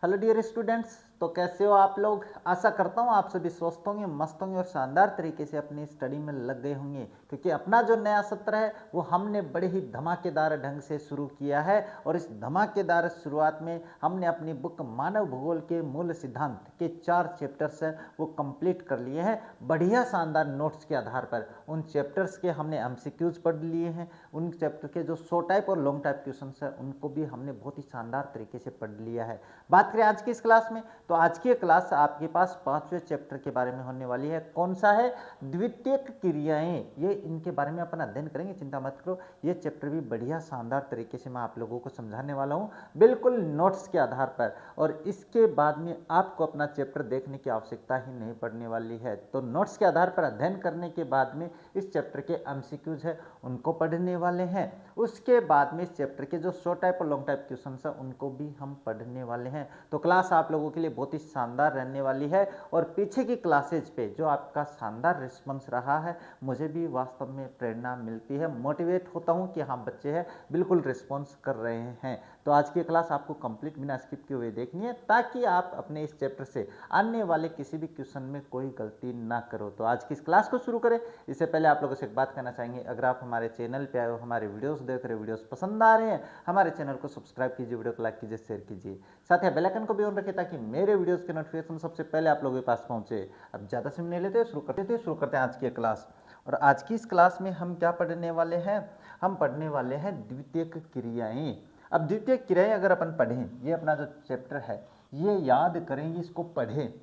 Hello dear students, तो कैसे हो आप लोग। आशा करता हूँ आप सभी स्वस्थ होंगे, मस्त होंगे और शानदार तरीके से अपनी स्टडी में लग गए होंगे, क्योंकि अपना जो नया सत्र है वो हमने बड़े ही धमाकेदार ढंग से शुरू किया है। और इस धमाकेदार शुरुआत में हमने अपनी बुक मानव भूगोल के मूल सिद्धांत के 4 चैप्टर्स है वो कंप्लीट कर लिए हैं बढ़िया शानदार नोट्स के आधार पर। उन चैप्टर्स के हमने एमसीक्यूज पढ़ लिए हैं, उन चैप्टर के जो शॉर्ट टाइप और लॉन्ग टाइप क्वेश्चन है उनको भी हमने बहुत ही शानदार तरीके से पढ़ लिया है। बात करें आज की इस क्लास में, तो आज की क्लास आपके पास 5वें चैप्टर के बारे में होने वाली है। कौन सा है? द्वितीयक क्रियाएं। ये इनके बारे में अपन अध्ययन करेंगे, चिंता मत करो। ये चैप्टर भी बढ़िया शानदार तरीके से मैं आप लोगों को समझाने वाला हूँ, बिल्कुल नोट्स के आधार पर। और इसके बाद में आपको अपना चैप्टर देखने की आवश्यकता ही नहीं पड़ने वाली है। तो नोट्स के आधार पर अध्ययन करने के बाद में इस चैप्टर के एमसीक्यूज है उनको पढ़ने वाले हैं। उसके बाद में इस चैप्टर के जो शॉर्ट टाइप और लॉन्ग टाइप क्वेश्चन है उनको भी हम पढ़ने वाले हैं। तो क्लास आप लोगों के लिए बहुत ही शानदार रहने वाली है। और पीछे की क्लासेज पे जो आपका शानदार रिस्पॉन्स रहा है, मुझे भी वास्तव में प्रेरणा मिलती है, मोटिवेट होता हूँ कि हाँ बच्चे हैं बिल्कुल रिस्पॉन्स कर रहे हैं। तो आज की क्लास आपको कंप्लीट बिना स्किप किए हुए देखनी है, ताकि आप अपने इस चैप्टर से आने वाले किसी भी क्वेश्चन में कोई गलती ना करो। तो आज की इस क्लास को शुरू करें इससे पहले आप लोगों से एक बात कहना चाहेंगे, अगर आप हमारे चैनल पे आए हो, हमारे वीडियोस देख रहे हो, वीडियोस पसंद आ रहे हैं, हमारे चैनल को सब्सक्राइब कीजिए, वीडियो को लाइक कीजिए, शेयर कीजिए, साथ ही बेल आइकन को भी ऑन रखिए ताकि मेरे वीडियोस के नोटिफिकेशन सबसे पहले आप लोगों के पास पहुंचे। अब ज़्यादा समय नहीं लेते, शुरू करते हैं आज की क्लास। और आज की इस क्लास में हम क्या पढ़ने वाले हैं? हम पढ़ने वाले हैं द्वितीयक क्रियाएं। अब द्वितीयक क्रियाएं अगर अपन पढ़ें, ये अपना जो चैप्टर है ये याद करेंगे, इसको पढ़ें।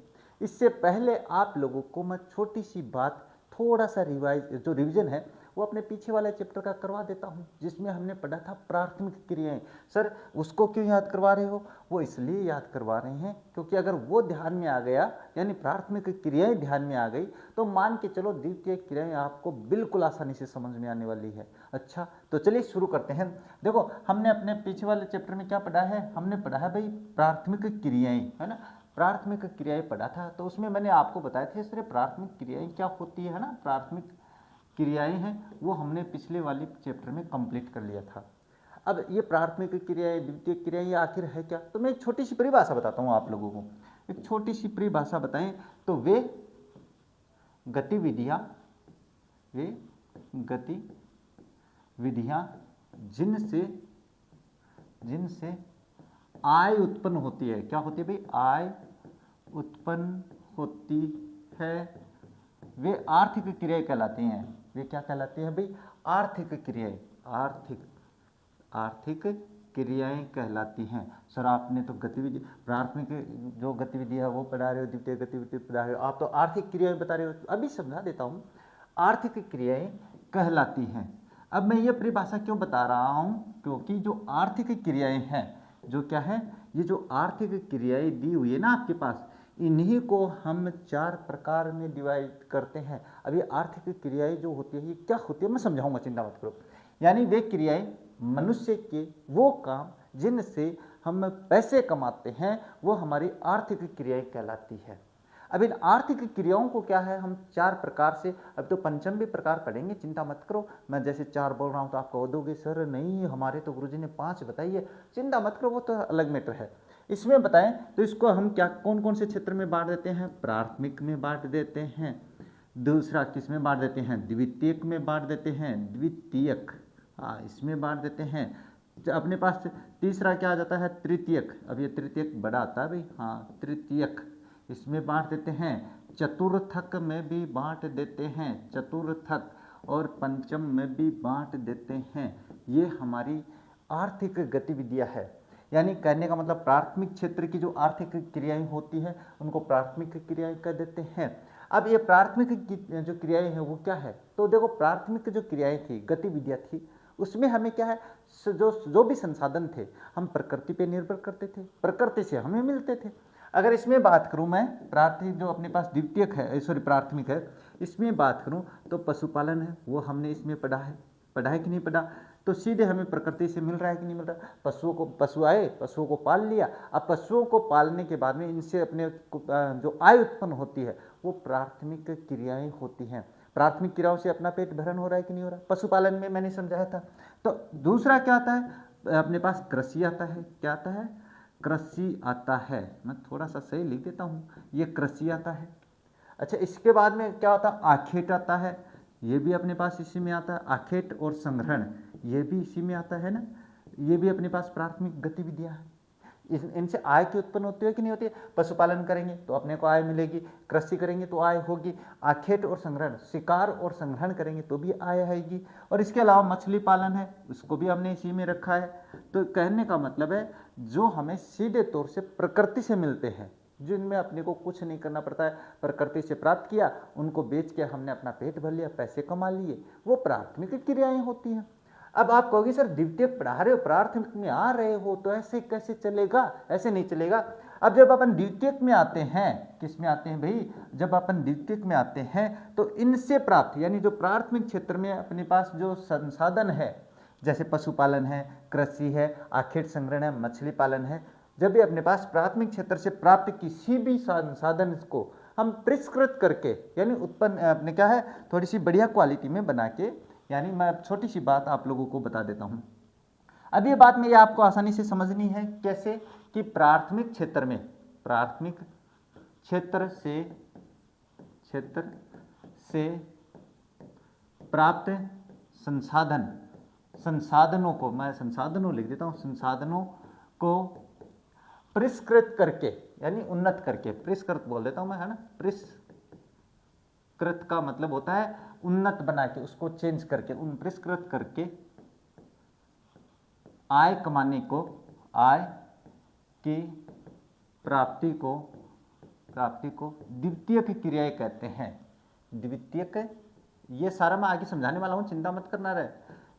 इससे पहले आप लोगों को मैं छोटी सी बात, थोड़ा सा रिवीजन है वो अपने पीछे वाले चैप्टर का करवा देता हूँ, जिसमें हमने पढ़ा था प्राथमिक क्रियाएं। सर उसको क्यों याद करवा रहे हो? वो इसलिए याद करवा रहे हैं क्योंकि अगर वो ध्यान में आ गया, यानी प्राथमिक क्रियाएं ध्यान में आ गई, तो मान के चलो द्वितीय क्रियाएं आपको बिल्कुल आसानी से समझ में आने वाली है। अच्छा, तो चलिए शुरू करते हैं। देखो हमने अपने पीछे वाले चैप्टर में क्या पढ़ा है? हमने पढ़ा है भाई प्राथमिक क्रियाएं, है ना। प्राथमिक क्रियाएं पढ़ा था, तो उसमें मैंने आपको बताया था इसलिए प्राथमिक क्रियाएं क्या होती है ना, प्राथमिक क्रियाएं हैं वो हमने पिछले वाली चैप्टर में कंप्लीट कर लिया था। अब ये प्राथमिक क्रियाएं, द्वितीय क्रियाएं, ये आखिर है क्या? तो मैं एक छोटी सी परिभाषा बताता हूँ आप लोगों को, एक छोटी सी परिभाषा बताएं तो वे गतिविधियां जिनसे आय उत्पन्न होती है। क्या होती है भाई? आय उत्पन्न होती है, वे आर्थिक क्रियाएं कहलाती हैं। वे क्या कहलाती हैं भाई? आर्थिक क्रियाएं। आर्थिक क्रियाएं कहलाती हैं। सर आपने तो गतिविधि, प्राथमिक जो गतिविधि है वो पढ़ा रहे हो, द्वितीय गतिविधि पढ़ा रहे हो, आप तो आर्थिक क्रियाएं बता रहे हो। अभी समझा देता हूँ, आर्थिक क्रियाएं कहलाती हैं। अब मैं ये परिभाषा क्यों बता रहा हूँ? क्योंकि जो आर्थिक क्रियाएं हैं, जो क्या है, ये जो आर्थिक क्रियाएं दी हुई है ना आपके पास, इन्हीं को हम 4 प्रकार में डिवाइड करते हैं। अब ये आर्थिक क्रियाएं जो होती है ये क्या होती है मैं समझाऊंगा, चिंता मत करो। यानी वे क्रियाएं मनुष्य के वो काम जिनसे हम पैसे कमाते हैं, वो हमारी आर्थिक क्रियाएं कहलाती है। अब इन आर्थिक क्रियाओं को क्या है, हम 4 प्रकार से, अब तो पंचम भी प्रकार पढ़ेंगे, चिंता मत करो। मैं जैसे 4 बोल रहा हूँ तो आप कह दोगे सर नहीं हमारे तो गुरुजी ने 5 बताई है। चिंता मत करो, वो तो अलग मैटर है। इसमें बताएं तो इसको हम क्या कौन कौन से क्षेत्र में बांट देते हैं? प्राथमिक में बांट देते हैं। दूसरा किस में बांट देते हैं? द्वितीयक में बांट देते हैं। द्वितीयक, हाँ इसमें बांट देते हैं। अपने पास तीसरा क्या आ जाता है? तृतीयक। अब ये तृतीयक बड़ा आता है भाई, हाँ तृतीयक, इसमें बांट देते हैं। चतुर्थक में भी बांट देते हैं, चतुर्थक, और पंचम में भी बांट देते हैं। ये हमारी आर्थिक गतिविधियां है। यानी कहने का मतलब प्राथमिक क्षेत्र की जो आर्थिक क्रियाएं होती हैं उनको प्राथमिक क्रियाएं कह देते हैं। अब ये प्राथमिक जो क्रियाएं हैं वो क्या है? तो देखो प्राथमिक जो क्रियाएं थी, गतिविधियां थी, उसमें हमें क्या है, जो भी संसाधन थे हम प्रकृति पे निर्भर करते थे, प्रकृति से हमें मिलते थे। अगर इसमें बात करूं मैं, प्राथमिक जो अपने पास द्वितीयक है, सॉरी प्राथमिक है, इसमें बात करूं तो पशुपालन है, वो हमने इसमें पढ़ा है कि नहीं पढ़ा? तो सीधे हमें प्रकृति से मिल रहा है कि नहीं मिल रहा? पशु आए, पशुओं को पाल लिया। अब पशुओं को पालने के बाद में इनसे अपने जो आय उत्पन्न होती है वो प्राथमिक क्रियाएं होती हैं। प्राथमिक क्रियाओं से अपना पेट भरण हो रहा है कि नहीं हो रहा? पशुपालन में मैंने समझाया था। तो दूसरा क्या आता है अपने पास? कृषि आता है। क्या आता है? कृषि आता है। मैं थोड़ा सा सही लिख देता हूँ, ये कृषि आता है। अच्छा, इसके बाद में क्या होता है, आखेट आता है, ये भी अपने पास इसी में आता है। आखेट और संग्रहण ये भी इसी में आता है ना, ये भी अपने पास प्राथमिक गतिविधियां हैं। इनसे आय की उत्पन्न होती है कि नहीं होती है। पशुपालन करेंगे तो अपने को आय मिलेगी, कृषि करेंगे तो आय होगी, आखेट और संग्रहण, शिकार और संग्रहण करेंगे तो भी आय आएगी। और इसके अलावा मछली पालन है, उसको भी हमने इसी में रखा है। तो कहने का मतलब है जो हमें सीधे तौर से प्रकृति से मिलते हैं, जिनमें अपने को कुछ नहीं करना पड़ता है, प्रकृति से प्राप्त किया, उनको बेच के हमने अपना पेट भर लिया, पैसे कमा लिए, वो प्राथमिक क्रियाएं होती हैं। अब आप कहोगे सर द्वितीयक पढ़ा रहे हो, प्राथमिक में आ रहे हो, तो ऐसे कैसे चलेगा, ऐसे नहीं चलेगा। अब जब अपन द्वितीयक में आते हैं, किस में आते हैं भाई, जब अपन द्वितीयक में आते हैं तो इनसे प्राप्त, यानी जो प्राथमिक क्षेत्र में अपने पास जो संसाधन है, जैसे पशुपालन है, कृषि है, आखेट संग्रहण है, मछली पालन है, जब भी अपने पास प्राथमिक क्षेत्र से प्राप्त किसी भी संसाधन को हम परिष्कृत करके, यानी उत्पन्न अपने क्या है, थोड़ी सी बढ़िया क्वालिटी में बना के, यानी मैं छोटी सी बात आप लोगों को बता देता हूं। अब ये बात मेरी आपको आसानी से समझनी है, कैसे कि प्राथमिक क्षेत्र में, प्राथमिक क्षेत्र से प्राप्त संसाधनों को, मैं संसाधनों लिख देता हूं, संसाधनों को परिष्कृत करके, यानी उन्नत करके, परिष्कृत बोल देता हूं मैं, है ना, परिष्कृत का मतलब होता है उन्नत बना के, उसको चेंज करके, उन परिष्कृत करके आय कमाने को, आय की प्राप्ति को द्वितीयक क्रियाएं कहते हैं। द्वितीयक, ये सारा मैं आगे समझाने वाला हूं, चिंता मत करना रहे।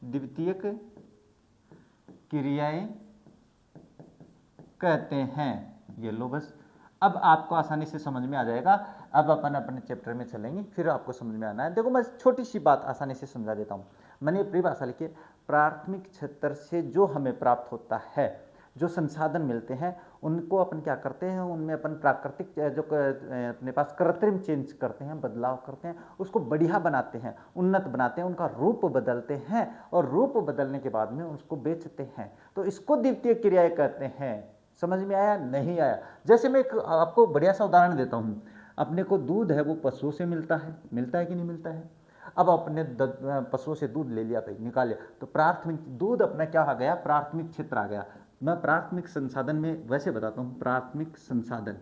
द्वितीयक क्रियाएं कहते हैं, ये लो बस। अब आपको आसानी से समझ में आ जाएगा। अब अपन अपने चैप्टर में चलेंगे, फिर आपको समझ में आना है। देखो मैं छोटी सी बात आसानी से समझा देता हूँ। मैंने परिभाषा लिखी, प्राथमिक क्षेत्र से जो हमें प्राप्त होता है, जो संसाधन मिलते हैं, उनको अपन क्या करते हैं, उनमें अपन प्राकृतिक जो अपने पास कृत्रिम चेंज करते हैं, बदलाव करते हैं, उसको बढ़िया बनाते हैं, उन्नत बनाते हैं, उनका रूप बदलते हैं, और रूप बदलने के बाद में उसको बेचते हैं। तो इसको द्वितीय क्रियाएं कहते हैं। समझ में आया, नहीं आया? जैसे मैं एक आपको बढ़िया सा उदाहरण देता हूँ। अपने को दूध है वो पशुओं से मिलता है कि नहीं मिलता है? अब अपने पशुओं से दूध ले लिया भाई, निकाल लिया, तो प्राथमिक दूध अपना क्या आ गया, प्राथमिक क्षेत्र आ गया। मैं प्राथमिक संसाधन में वैसे बताता हूँ, प्राथमिक संसाधन,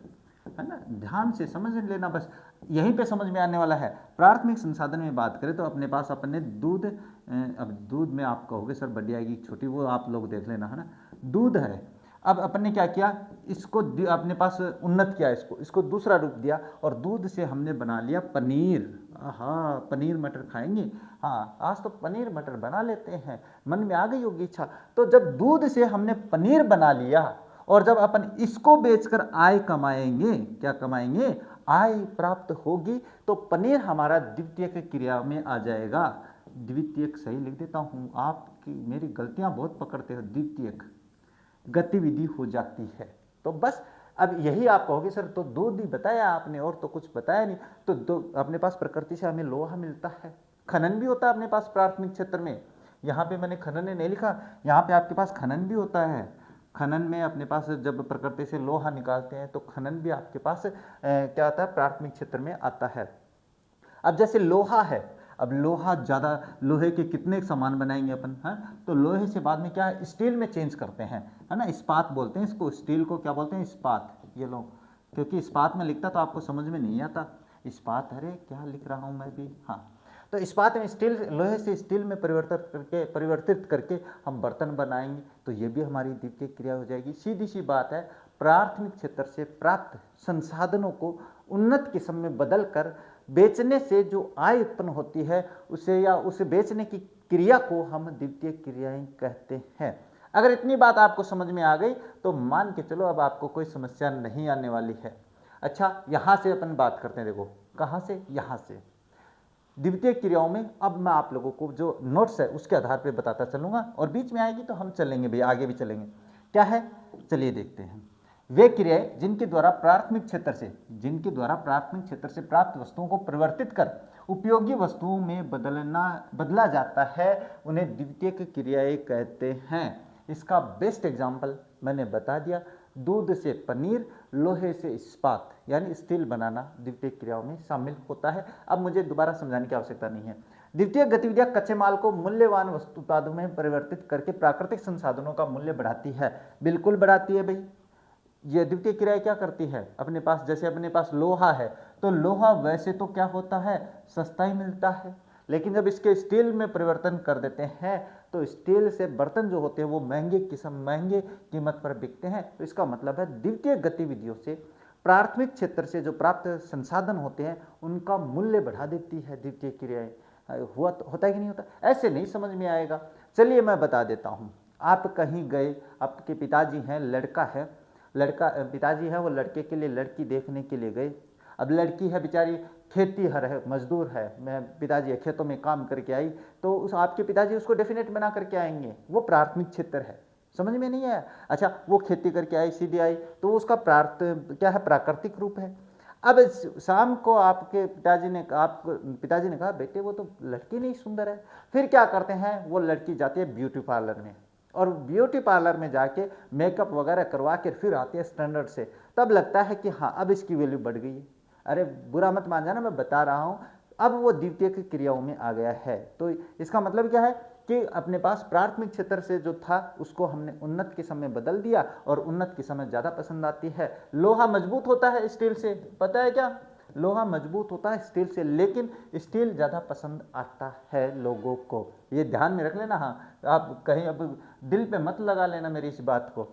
है ना, ध्यान से समझ लेना, बस यहीं पे समझ में आने वाला है। प्राथमिक संसाधन में बात करें तो अपने पास अपने दूध, अब दूध में आप कहोगे सर बढ़िया आएगी छोटी, वो आप लोग देख लेना, है ना। दूध है, अब अपन ने क्या किया, इसको अपने पास उन्नत किया, इसको दूसरा रूप दिया, और दूध से हमने बना लिया पनीर। हाँ, पनीर मटर खाएंगे, हाँ आज तो पनीर मटर बना लेते हैं, मन में आ गई होगी इच्छा। तो जब दूध से हमने पनीर बना लिया, और जब अपन इसको बेचकर आय कमाएंगे, क्या कमाएंगे, आय प्राप्त होगी, तो पनीर हमारा द्वितीयक क्रिया में आ जाएगा। द्वितीयक सही लिख देता हूँ, आपकी मेरी गलतियां बहुत पकड़ते हो, द्वितीयक गतिविधि हो जाती है। तो बस अब यही आप कहोगे सर तो दूध ही बताया आपने और तो कुछ बताया नहीं। तो अपने पास प्रकृति से हमें लोहा मिलता है, खनन भी होता है अपने पास प्राथमिक क्षेत्र में। यहाँ पे मैंने खनन नहीं लिखा, यहाँ पे आपके पास खनन भी होता है। खनन में अपने पास जब प्रकृति से लोहा निकालते हैं तो खनन भी आपके पास क्या आता है, प्राथमिक क्षेत्र में आता है। अब जैसे लोहा है, अब लोहा ज़्यादा, लोहे के कितने सामान बनाएंगे अपन, है, तो लोहे से बाद में क्या है, स्टील में चेंज करते हैं, है ना, इस्पात बोलते हैं इसको, स्टील को क्या बोलते हैं, इस्पात। ये लो, क्योंकि इस्पात में लिखता तो आपको समझ में नहीं आता, इस्पात, अरे क्या लिख रहा हूँ मैं भी, हाँ। तो इस्पात में स्टील, लोहे से स्टील में परिवर्तित करके हम बर्तन बनाएंगे, तो ये भी हमारी द्वितीय क्रिया हो जाएगी। सीधी सी बात है, प्राथमिक क्षेत्र से प्राप्त संसाधनों को उन्नत किस्म में बदल कर बेचने से जो आय उत्पन्न होती है, उसे या उसे बेचने की क्रिया को हम द्वितीय क्रियाएं कहते हैं। अगर इतनी बात आपको समझ में आ गई तो मान के चलो अब आपको कोई समस्या नहीं आने वाली है। अच्छा, यहाँ से अपन बात करते हैं, देखो कहाँ से, यहाँ से द्वितीय क्रियाओं में। अब मैं आप लोगों को जो नोट्स है उसके आधार पर बताता चलूंगा, और बीच में आएगी तो हम चलेंगे भैया, आगे भी चलेंगे। क्या है, चलिए देखते हैं। वे क्रियाएं जिनके द्वारा प्राथमिक क्षेत्र से प्राप्त वस्तुओं को परिवर्तित कर उपयोगी वस्तुओं में बदला जाता है, उन्हें द्वितीयक क्रियाएं कहते हैं। इसका बेस्ट एग्जाम्पल मैंने बता दिया, दूध से पनीर, लोहे से इस्पात यानी स्टील बनाना द्वितीय क्रियाओं में शामिल होता है। अब मुझे दोबारा समझाने की आवश्यकता नहीं है। द्वितीय गतिविधियां कच्चे माल को मूल्यवान वस्तु उत्पादों में परिवर्तित करके प्राकृतिक संसाधनों का मूल्य बढ़ाती है। बिल्कुल बढ़ाती है भाई। ये द्वितीय क्रिया क्या करती है, अपने पास जैसे अपने पास लोहा है तो लोहा वैसे तो क्या होता है, सस्ता ही मिलता है, लेकिन जब इसके स्टील में परिवर्तन कर देते हैं तो स्टील से बर्तन जो होते हैं वो महंगे कीमत पर बिकते हैं। तो इसका मतलब है द्वितीय गतिविधियों से प्राथमिक क्षेत्र से जो प्राप्त संसाधन होते हैं उनका मूल्य बढ़ा देती है द्वितीय क्रियाएं। होता है कि नहीं होता, ऐसे नहीं समझ में आएगा। चलिए मैं बता देता हूँ। आप कहीं गए, आपके पिताजी हैं, लड़का पिताजी है, वो लड़के के लिए लड़की देखने के लिए गए। अब लड़की है बेचारी खेती हर है, मजदूर है, मैं पिताजी खेतों में काम करके आई, तो उस आपके पिताजी उसको डेफिनेट बना करके आएंगे, वो प्राथमिक क्षेत्र है। समझ में नहीं आया? अच्छा, वो खेती करके आई, सीधी आई, तो उसका क्या है, प्राकृतिक रूप है। अब शाम को आपके पिताजी ने कहा बेटे वो तो लड़की नहीं सुंदर है। फिर क्या करते हैं, वो लड़की जाती है ब्यूटी पार्लर में, और ब्यूटी पार्लर में जाके मेकअप वगैरह करवा के फिर आती है स्टैंडर्ड से। तब लगता है कि हाँ अब इसकी वैल्यू बढ़ गई है। अरे बुरा मत मान जाना, मैं बता रहा हूँ, अब वो द्वितीय की क्रियाओं में आ गया है। तो इसका मतलब क्या है कि अपने पास प्राथमिक क्षेत्र से जो था उसको हमने उन्नत के समय बदल दिया, और उन्नत के समय ज़्यादा पसंद आती है। लोहा मजबूत होता है स्टील से, पता है क्या, लोहा मजबूत होता है स्टील से, लेकिन स्टील ज़्यादा पसंद आता है लोगों को। ये ध्यान में रख लेना। हाँ, आप कहीं अब दिल पे मत लगा लेना मेरी इस बात को।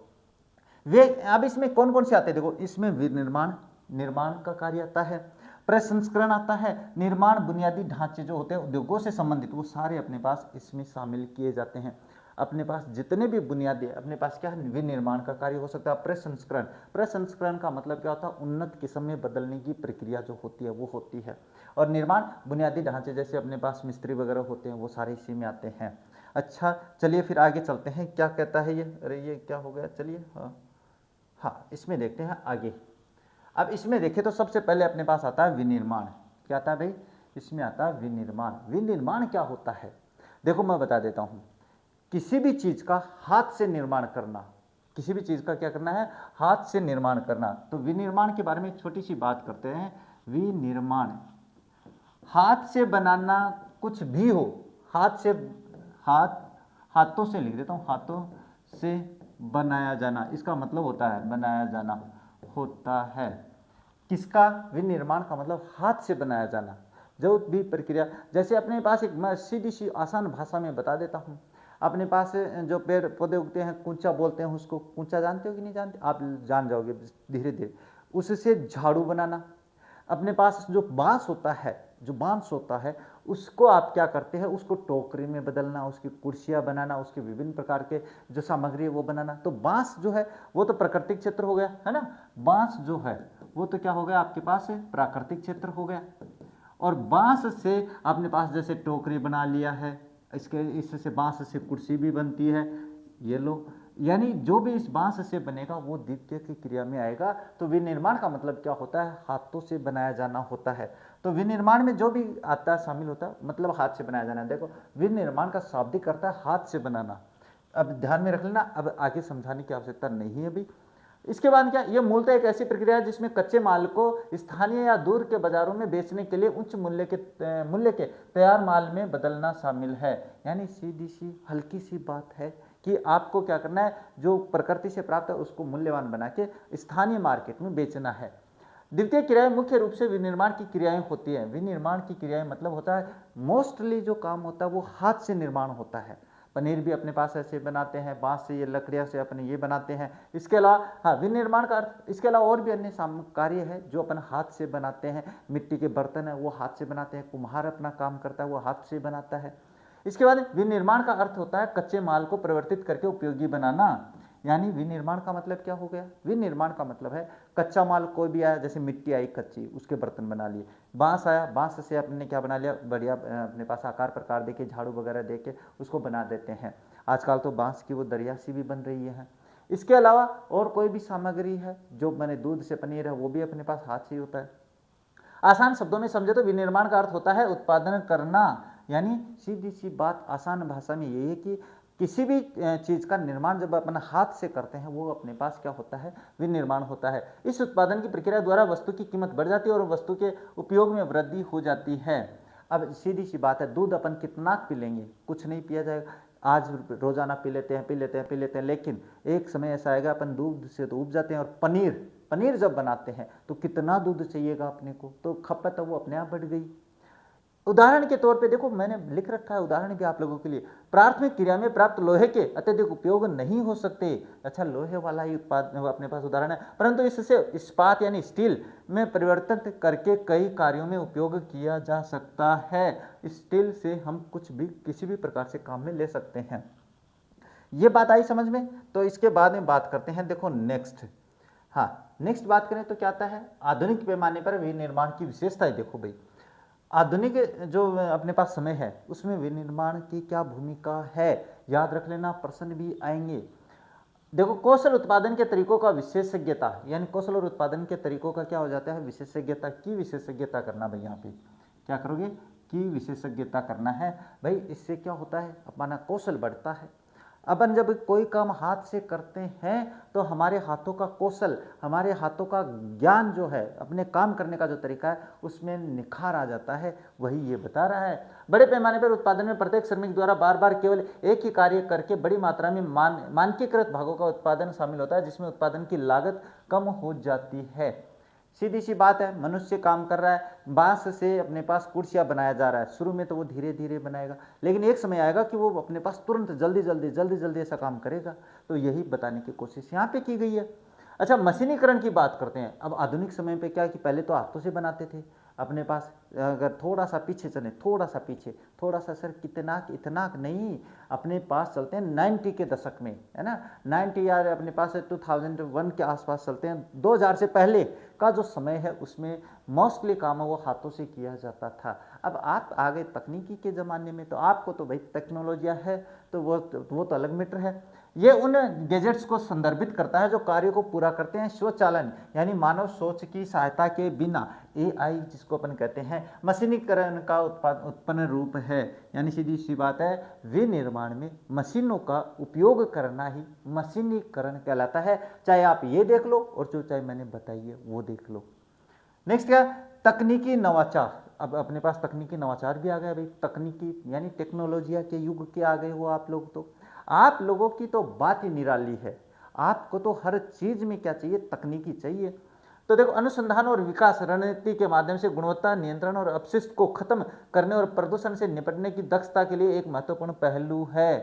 वे अब इसमें कौन कौन से आते हैं, देखो इसमें निर्माण का कार्य आता है, प्रसंस्करण आता है, निर्माण बुनियादी ढांचे जो होते हैं उद्योगों से संबंधित वो सारे अपने पास इसमें शामिल किए जाते हैं। अपने पास जितने भी बुनियादी अपने पास क्या है, विनिर्माण का कार्य हो सकता है। प्रसंस्करण का मतलब क्या होता है, उन्नत किस्म में बदलने की प्रक्रिया जो होती है वो होती है। और निर्माण बुनियादी ढांचे जैसे अपने पास मिस्त्री वगैरह होते हैं वो सारे इसी में आते हैं। अच्छा चलिए फिर आगे चलते हैं, क्या कहता है ये, अरे ये क्या हो गया, चलिए हाँ इसमें देखते हैं आगे। अब इसमें देखें तो सबसे पहले अपने पास आता है विनिर्माण। क्या आता है भाई, इसमें आता है विनिर्माण। विनिर्माण क्या होता है, देखो मैं बता देता हूँ। किसी भी चीज़ का हाथ से निर्माण करना, किसी भी चीज़ का क्या करना है, हाथ से निर्माण करना। तो विनिर्माण के बारे में एक छोटी सी बात करते हैं। विनिर्माण हाथ से बनाना, कुछ भी हो हाथों से लिख देता हूँ, हाथों से बनाया जाना, इसका मतलब होता है बनाया जाना होता है। किसका, विनिर्माण का मतलब हाथ से बनाया जाना। जो भी प्रक्रिया, जैसे अपने पास एक, मैं सीधी सी आसान भाषा में बता देता हूँ। अपने पास जो पेड़ पौधे उगते हैं, कूंचा बोलते हैं उसको, कूंचा जानते हो कि नहीं जानते, आप जान जाओगे धीरे धीरे। उससे झाड़ू बनाना। अपने पास जो बांस होता है उसको आप क्या करते हैं, उसको टोकरी में बदलना, उसकी कुर्सियाँ बनाना, उसके विभिन्न प्रकार के जो सामग्री है वो बनाना। तो बांस जो है वो तो प्राकृतिक क्षेत्र हो गया है ना, बांस जो है वो तो क्या हो गया आपके पास है, प्राकृतिक क्षेत्र हो गया। और बांस से आपने पास जैसे टोकरी बना लिया है, इससे बांस से कुर्सी भी बनती है, ये लो, यानी जो भी इस बांस से बनेगा वो द्वितीय की क्रिया में आएगा। तो विनिर्माण का मतलब क्या होता है, हाथों से बनाया जाना होता है। तो विनिर्माण में जो भी आता है शामिल होता है, मतलब हाथ से बनाया जाना है। देखो विनिर्माण का शाब्दिक अर्थ है हाथ से बनाना। अब ध्यान में रख लेना, अब आगे समझाने की आवश्यकता नहीं है अभी। इसके बाद क्या, ये मूलतः एक ऐसी प्रक्रिया है जिसमें कच्चे माल को स्थानीय या दूर के बाजारों में बेचने के लिए उच्च मूल्य के तैयार माल में बदलना शामिल है। यानी सीधी सी हल्की सी बात है कि आपको क्या करना है, जो प्रकृति से प्राप्त है उसको मूल्यवान बना के स्थानीय मार्केट में बेचना है। द्वितीय क्रियाएं मुख्य रूप से विनिर्माण की क्रियाएं होती हैं। विनिर्माण की क्रियाएं मतलब होता है मोस्टली जो काम होता है वो हाथ से निर्माण होता है। पनीर भी अपने पास ऐसे बनाते हैं, बांस से, ये लकड़ियाँ से अपने ये बनाते हैं। इसके अलावा हाँ विनिर्माण का अर्थ, इसके अलावा और भी अन्य कार्य है जो अपन हाथ से बनाते हैं। मिट्टी के बर्तन है वो हाथ से बनाते हैं, कुम्हार अपना काम करता है वो हाथ से बनाता है। इसके बाद विनिर्माण का अर्थ होता है कच्चे माल को परिवर्तित करके उपयोगी बनाना। यानी विनिर्माण का मतलब क्या हो गया, विनिर्माण का मतलब है कच्चा माल कोई भी आया, जैसे मिट्टी आई कच्ची, उसके बर्तन बना लिए। बांस आया, बांस से अपने क्या बना लिया, बढ़िया अपने पास आकार प्रकार देके, झाड़ू वगैरह देके उसको बना देते हैं। आजकल तो बांस की वो दरिया सी भी बन रही है। इसके अलावा और कोई भी सामग्री है जो मैंने दूध से पनीर है वो भी अपने पास हाथ से ही होता है। आसान शब्दों में समझे तो विनिर्माण का अर्थ होता है उत्पादन करना। यानी सीधी सी बात आसान भाषा में यही है कि किसी भी चीज़ का निर्माण जब अपन हाथ से करते हैं वो अपने पास क्या होता है, विनिर्माण होता है। इस उत्पादन की प्रक्रिया द्वारा वस्तु की कीमत बढ़ जाती है और वस्तु के उपयोग में वृद्धि हो जाती है। अब सीधी सी बात है, दूध अपन कितना पी लेंगे, कुछ नहीं पिया जाएगा। आज रोजाना पी लेते हैं, पी लेते हैं, पी लेते हैं, लेकिन एक समय ऐसा आएगा अपन दूध से तो उब जाते हैं। और पनीर पनीर जब बनाते हैं तो कितना दूध चाहिएगा अपने को, तो खपत है वो अपने आप बढ़ गई। उदाहरण के तौर पे देखो, मैंने लिख रखा है उदाहरण भी आप लोगों के लिए। प्राथमिक क्रिया में प्राप्त लोहे के अत्यधिक उपयोग नहीं हो सकते। अच्छा, लोहे वाला ही उत्पाद अपने पास उदाहरण है, परंतु इससे इस्पात यानी स्टील में परिवर्तित करके कई कार्यों में उपयोग किया जा सकता है। स्टील से हम कुछ भी किसी भी प्रकार से काम में ले सकते हैं। ये बात आई समझ में? तो इसके बाद में बात करते हैं, देखो नेक्स्ट। हाँ, नेक्स्ट बात करें तो क्या आता है, आधुनिक पैमाने पर विनिर्माण की विशेषताएं। देखो भाई, आधुनिक जो अपने पास समय है उसमें विनिर्माण की क्या भूमिका है, याद रख लेना, प्रश्न भी आएंगे। देखो, कौशल उत्पादन के तरीकों का विशेषज्ञता, यानी कौशल और उत्पादन के तरीकों का क्या हो जाता है, विशेषज्ञता। की विशेषज्ञता करना भाई, यहाँ पे क्या करोगे, की विशेषज्ञता करना है भाई। इससे क्या होता है, अपना कौशल बढ़ता है। अपन जब कोई काम हाथ से करते हैं तो हमारे हाथों का कौशल, हमारे हाथों का ज्ञान जो है, अपने काम करने का जो तरीका है उसमें निखार आ जाता है। वही ये बता रहा है। बड़े पैमाने पर उत्पादन में प्रत्येक श्रमिक द्वारा बार बार केवल एक ही कार्य करके बड़ी मात्रा में मानकीकृत भागों का उत्पादन शामिल होता है, जिसमें उत्पादन की लागत कम हो जाती है। सीधी सी बात है, मनुष्य काम कर रहा है, बांस से अपने पास कुर्सियां बनाया जा रहा है। शुरू में तो वो धीरे धीरे बनाएगा, लेकिन एक समय आएगा कि वो अपने पास तुरंत जल्दी जल्दी जल्दी जल्दी ऐसा काम करेगा। तो यही बताने की कोशिश यहाँ पे की गई है। अच्छा, मशीनीकरण की बात करते हैं। अब आधुनिक समय पे क्या कि पहले तो हाथों से बनाते थे अपने पास। अगर थोड़ा सा पीछे चले, थोड़ा सा पीछे, थोड़ा सा सर, कितना इतना नहीं, अपने पास चलते हैं 90 के दशक में, है ना, 90 या अपने पास 2001 के आसपास चलते हैं। 2000 से पहले का जो समय है उसमें मोस्टली काम वो हाथों से किया जाता था। अब आप आ गए तकनीकी के ज़माने में, तो आपको तो भाई टेक्नोलॉजिया है, तो वो तो अलग मैटर है। ये उन गैजेट्स को संदर्भित करता है जो कार्य को पूरा करते हैं स्वचालन, यानी मानव सोच की सहायता के बिना। एआई जिसको अपन कहते हैं, मशीनीकरण का उत्पन्न रूप है। यानी सीधी सी बात है, विनिर्माण में मशीनों का उपयोग करना ही मशीनीकरण कहलाता है। चाहे आप ये देख लो और जो चाहे मैंने बताई है वो देख लो। नेक्स्ट क्या, तकनीकी नवाचार। अब अपने पास तकनीकी नवाचार भी आ गया भाई। तकनीकी यानी टेक्नोलॉजिया के युग के आ गए हो आप लोग। तो आप लोगों की तो बात ही निराली है। आपको तो हर चीज में क्या चाहिए, तकनीकी चाहिए। तो देखो, अनुसंधान और विकास रणनीति के माध्यम से गुणवत्ता नियंत्रण और अपशिष्ट को खत्म करने और प्रदूषण से निपटने की दक्षता के लिए एक महत्वपूर्ण पहलू है।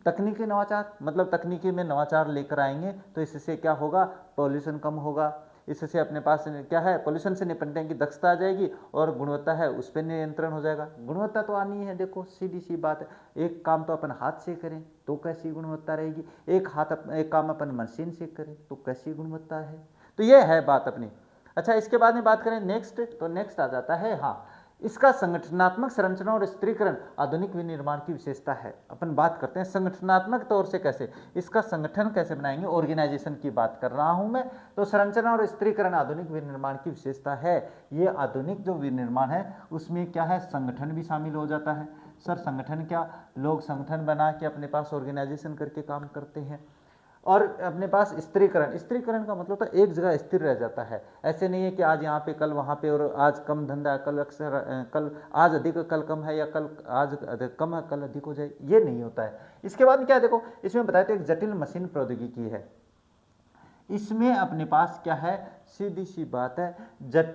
तकनीकी नवाचार मतलब तकनीकी में नवाचार लेकर आएंगे तो इससे क्या होगा, पॉल्यूशन कम होगा। इससे अपने पास क्या है, पॉल्यूशन से निपटने की दक्षता आ जाएगी और गुणवत्ता है उस पर नियंत्रण हो जाएगा। गुणवत्ता तो आनी है। देखो सीधी सी बात है, एक काम तो अपन हाथ से करें तो कैसी गुणवत्ता रहेगी, एक काम अपन मशीन से करें तो कैसी गुणवत्ता है। तो ये है बात अपनी। अच्छा, इसके बाद में बात करें नेक्स्ट, तो नेक्स्ट आ जाता है, हाँ, इसका संगठनात्मक संरचना और स्त्रीकरण आधुनिक विनिर्माण की विशेषता है। अपन बात करते हैं संगठनात्मक तौर से कैसे, इसका संगठन कैसे बनाएंगे, ऑर्गेनाइजेशन की बात कर रहा हूं मैं। तो संरचना और स्त्रीकरण आधुनिक विनिर्माण की विशेषता है। ये आधुनिक जो विनिर्माण है उसमें क्या है, संगठन भी शामिल हो जाता है। सर संगठन क्या, लोग संगठन बना के अपने पास ऑर्गेनाइजेशन करके काम करते हैं। और अपने पास स्त्रीकरण, स्त्रीकरण का मतलब तो एक जगह स्थिर रह जाता है। ऐसे नहीं है कि आज यहाँ पे कल वहाँ पे, और आज कम धंधा कल अक्सर, कल आज अधिक कल कम है, या कल आज अधिक कम है कल अधिक हो जाए, ये नहीं होता है। इसके बाद क्या देखो, इसमें बताया तो एक जटिल मशीन प्रौद्योगिकी है। इसमें अपने पास क्या है, सीधी सी बात है,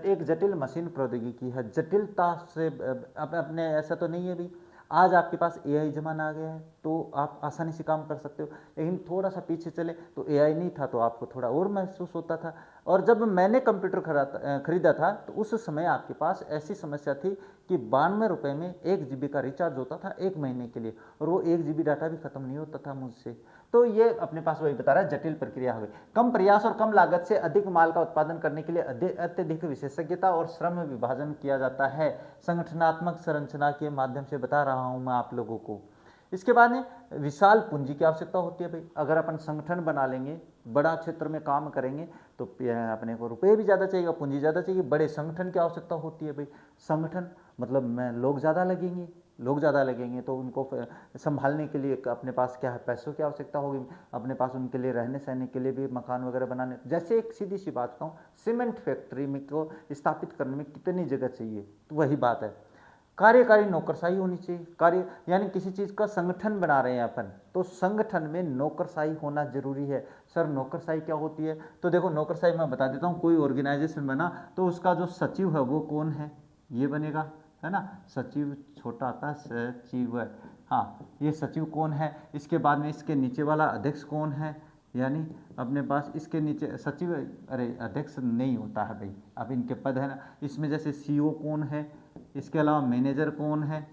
एक जटिल मशीन प्रौद्योगिकी है। जटिलता से अपने ऐसा तो नहीं है भी, आज आपके पास एआई जमाना आ गया है तो आप आसानी से काम कर सकते हो, लेकिन थोड़ा सा पीछे चले तो एआई नहीं था तो आपको थोड़ा और महसूस होता था। और जब मैंने कंप्यूटर खरीदा था तो उस समय आपके पास ऐसी समस्या थी कि 92 रुपये में 1 GB का रिचार्ज होता था 1 महीने के लिए, और वो 1 GB डाटा भी खत्म नहीं होता था मुझसे। तो ये अपने पास वही बता रहा है, जटिल प्रक्रिया हुई। कम प्रयास और कम लागत से अधिक माल का उत्पादन करने के लिए अत्यधिक विशेषज्ञता और श्रम विभाजन किया जाता है। संगठनात्मक संरचना के माध्यम से बता रहा हूं मैं आप लोगों को। इसके बाद में विशाल पूंजी की आवश्यकता होती है भाई। अगर अपन संगठन बना लेंगे, बड़ा क्षेत्र में काम करेंगे तो अपने को रुपये भी ज़्यादा चाहिए, पूंजी ज़्यादा चाहिए, बड़े संगठन की आवश्यकता होती है भाई। संगठन मतलब में लोग ज़्यादा लगेंगे, लोग ज़्यादा लगेंगे तो उनको संभालने के लिए अपने पास क्या है, पैसों की आवश्यकता होगी, अपने पास उनके लिए रहने सहने के लिए भी मकान वगैरह बनाने। जैसे एक सीधी सी बात कहूँ, सीमेंट फैक्ट्री में को स्थापित करने में कितनी जगह चाहिए, तो वही बात है, कार्यकारी नौकरशाही होनी चाहिए। कार्य यानी किसी चीज़ का संगठन बना रहे हैं अपन, तो संगठन में नौकरशाही होना जरूरी है। सर नौकरशाही क्या होती है, तो देखो नौकरशाही मैं बता देता हूँ। कोई ऑर्गेनाइजेशन बना तो उसका जो सचिव है वो कौन है, ये बनेगा, है ना, सचिव छोटा आता है सचिव है, हाँ ये सचिव कौन है। इसके बाद में इसके नीचे वाला अध्यक्ष कौन है, यानी अपने पास इसके नीचे सचिव, अरे अध्यक्ष नहीं होता है भाई, अब इनके पद है ना, इसमें जैसे सीईओ कौन है, इसके अलावा मैनेजर कौन है,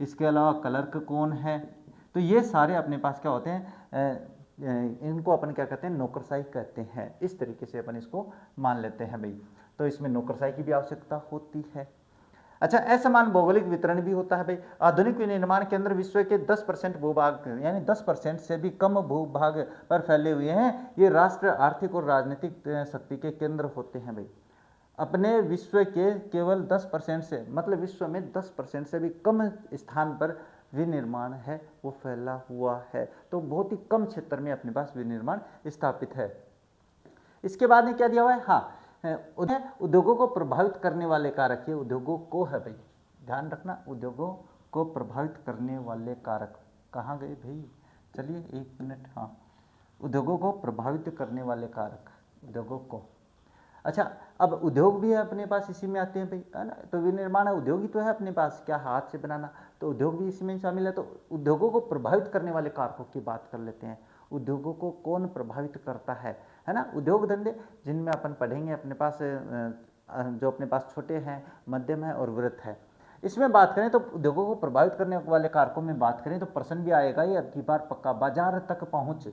इसके अलावा क्लर्क कौन है। तो ये सारे अपने पास क्या होते हैं, इनको अपन क्या कहते हैं, नौकरशाही कहते हैं। इस तरीके से अपन इसको मान लेते हैं भाई। तो इसमें नौकरशाही की भी आवश्यकता होती है। अच्छा, असमान भौगोलिक वितरण भी होता है भाई। आधुनिक विनिर्माण केंद्र विश्व के 10% भूभाग यानी 10% से भी कम भूभाग पर फैले हुए हैं। ये राष्ट्र आर्थिक और राजनीतिक शक्ति के केंद्र होते हैं भाई। अपने विश्व के केवल 10% से, मतलब विश्व में 10% से भी कम स्थान पर विनिर्माण है वो फैला हुआ है। तो बहुत ही कम क्षेत्र में अपने पास विनिर्माण स्थापित है। इसके बाद में क्या दिया हुआ है, हाँ उद्योगों को प्रभावित करने वाले कारक, ये उद्योगों को है भाई, ध्यान रखना, उद्योगों को प्रभावित करने वाले कारक कहाँ गए भाई, चलिए एक मिनट, हाँ उद्योगों को प्रभावित करने वाले कारक, उद्योगों को। अच्छा, अब उद्योग भी है अपने पास, इसी में आते हैं भाई, है ना। तो विनिर्माण उद्योग ही तो है अपने पास, क्या हाथ से बनाना, तो उद्योग भी इसमें शामिल है। तो उद्योगों को प्रभावित करने वाले कारकों की बात कर लेते हैं। उद्योगों को कौन प्रभावित करता है ना। उद्योग धंधे जिनमें अपन पढ़ेंगे अपने पास, जो अपने पास छोटे हैं, मध्यम है और वृहत है। इसमें बात करें तो उद्योगों को प्रभावित करने वाले कारकों में बात करें तो प्रश्न भी आएगा ये अब की बार पक्का, बाजार तक पहुंच।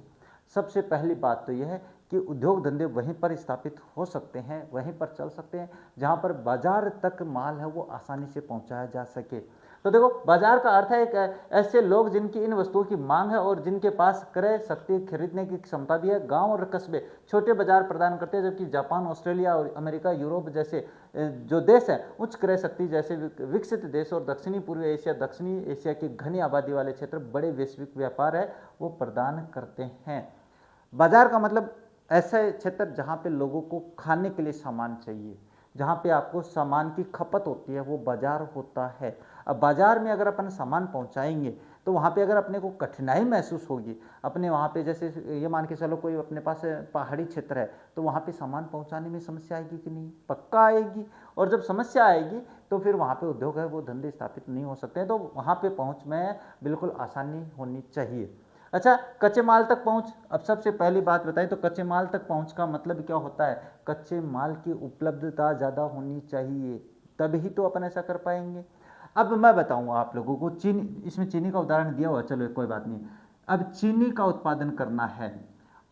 सबसे पहली बात तो यह है कि उद्योग धंधे वहीं पर स्थापित हो सकते हैं, वहीं पर चल सकते हैं जहां पर बाजार तक माल है वो आसानी से पहुंचाया जा सके। तो देखो, बाजार का अर्थ है एक ऐसे लोग जिनकी इन वस्तुओं की मांग है और जिनके पास क्रय शक्ति, खरीदने की क्षमता भी है। गांव और कस्बे छोटे बाजार प्रदान करते हैं, जबकि जापान, ऑस्ट्रेलिया और अमेरिका, यूरोप जैसे जो देश हैं उच्च क्रय शक्ति जैसे विकसित देश और दक्षिणी पूर्वी एशिया, दक्षिणी एशिया की घनी आबादी वाले क्षेत्र बड़े वैश्विक व्यापार है वो प्रदान करते हैं। बाजार का मतलब ऐसा क्षेत्र जहाँ पे लोगों को खाने के लिए सामान चाहिए, जहाँ पे आपको सामान की खपत होती है, वो बाजार होता है। अब बाजार में अगर अपन सामान पहुँचाएंगे तो वहाँ पे अगर अपने को कठिनाई महसूस होगी, अपने वहाँ पे जैसे ये मान के चलो कोई अपने पास पहाड़ी क्षेत्र है तो वहाँ पे सामान पहुँचाने में समस्या आएगी कि नहीं, पक्का आएगी। और जब समस्या आएगी तो फिर वहाँ पे उद्योग है वो धंधे स्थापित नहीं हो सकते हैं। तो वहाँ पे पहुँच में बिल्कुल आसानी होनी चाहिए। अच्छा, कच्चे माल तक पहुंच। अब सबसे पहली बात बताएं तो कच्चे माल तक पहुंच का मतलब क्या होता है, कच्चे माल की उपलब्धता ज़्यादा होनी चाहिए, तभी तो अपन ऐसा कर पाएंगे। अब मैं बताऊं आप लोगों को, चीनी, इसमें चीनी का उदाहरण दिया हुआ, चलो कोई बात नहीं। अब चीनी का उत्पादन करना है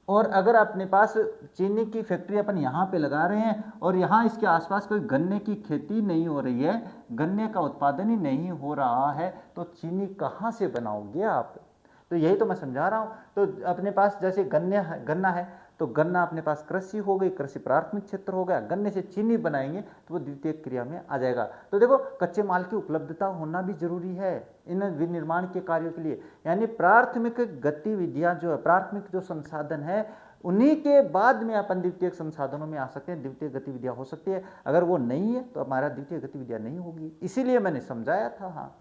और अगर अपने पास चीनी की फैक्ट्री अपन यहाँ पे लगा रहे हैं और यहाँ इसके आसपास कोई गन्ने की खेती नहीं हो रही है, गन्ने का उत्पादन ही नहीं हो रहा है, तो चीनी कहाँ से बनाओगे आप। तो यही तो मैं समझा रहा हूँ। तो अपने पास जैसे गन्ना है तो गन्ना अपने पास कृषि हो गई, कृषि प्राथमिक क्षेत्र हो गया, गन्ने से चीनी बनाएंगे तो वो द्वितीय क्रिया में आ जाएगा। तो देखो, कच्चे माल की उपलब्धता होना भी जरूरी है इन विनिर्माण के कार्यों के लिए। यानी प्राथमिक गतिविधियां जो है, प्राथमिक जो संसाधन है, उन्हीं के बाद में अपन द्वितीय संसाधनों में आ सकते हैं, द्वितीय गतिविधियां हो सकती है। अगर वो नहीं है तो हमारा द्वितीय गतिविधियां नहीं होगी, इसीलिए मैंने समझाया था। हाँ,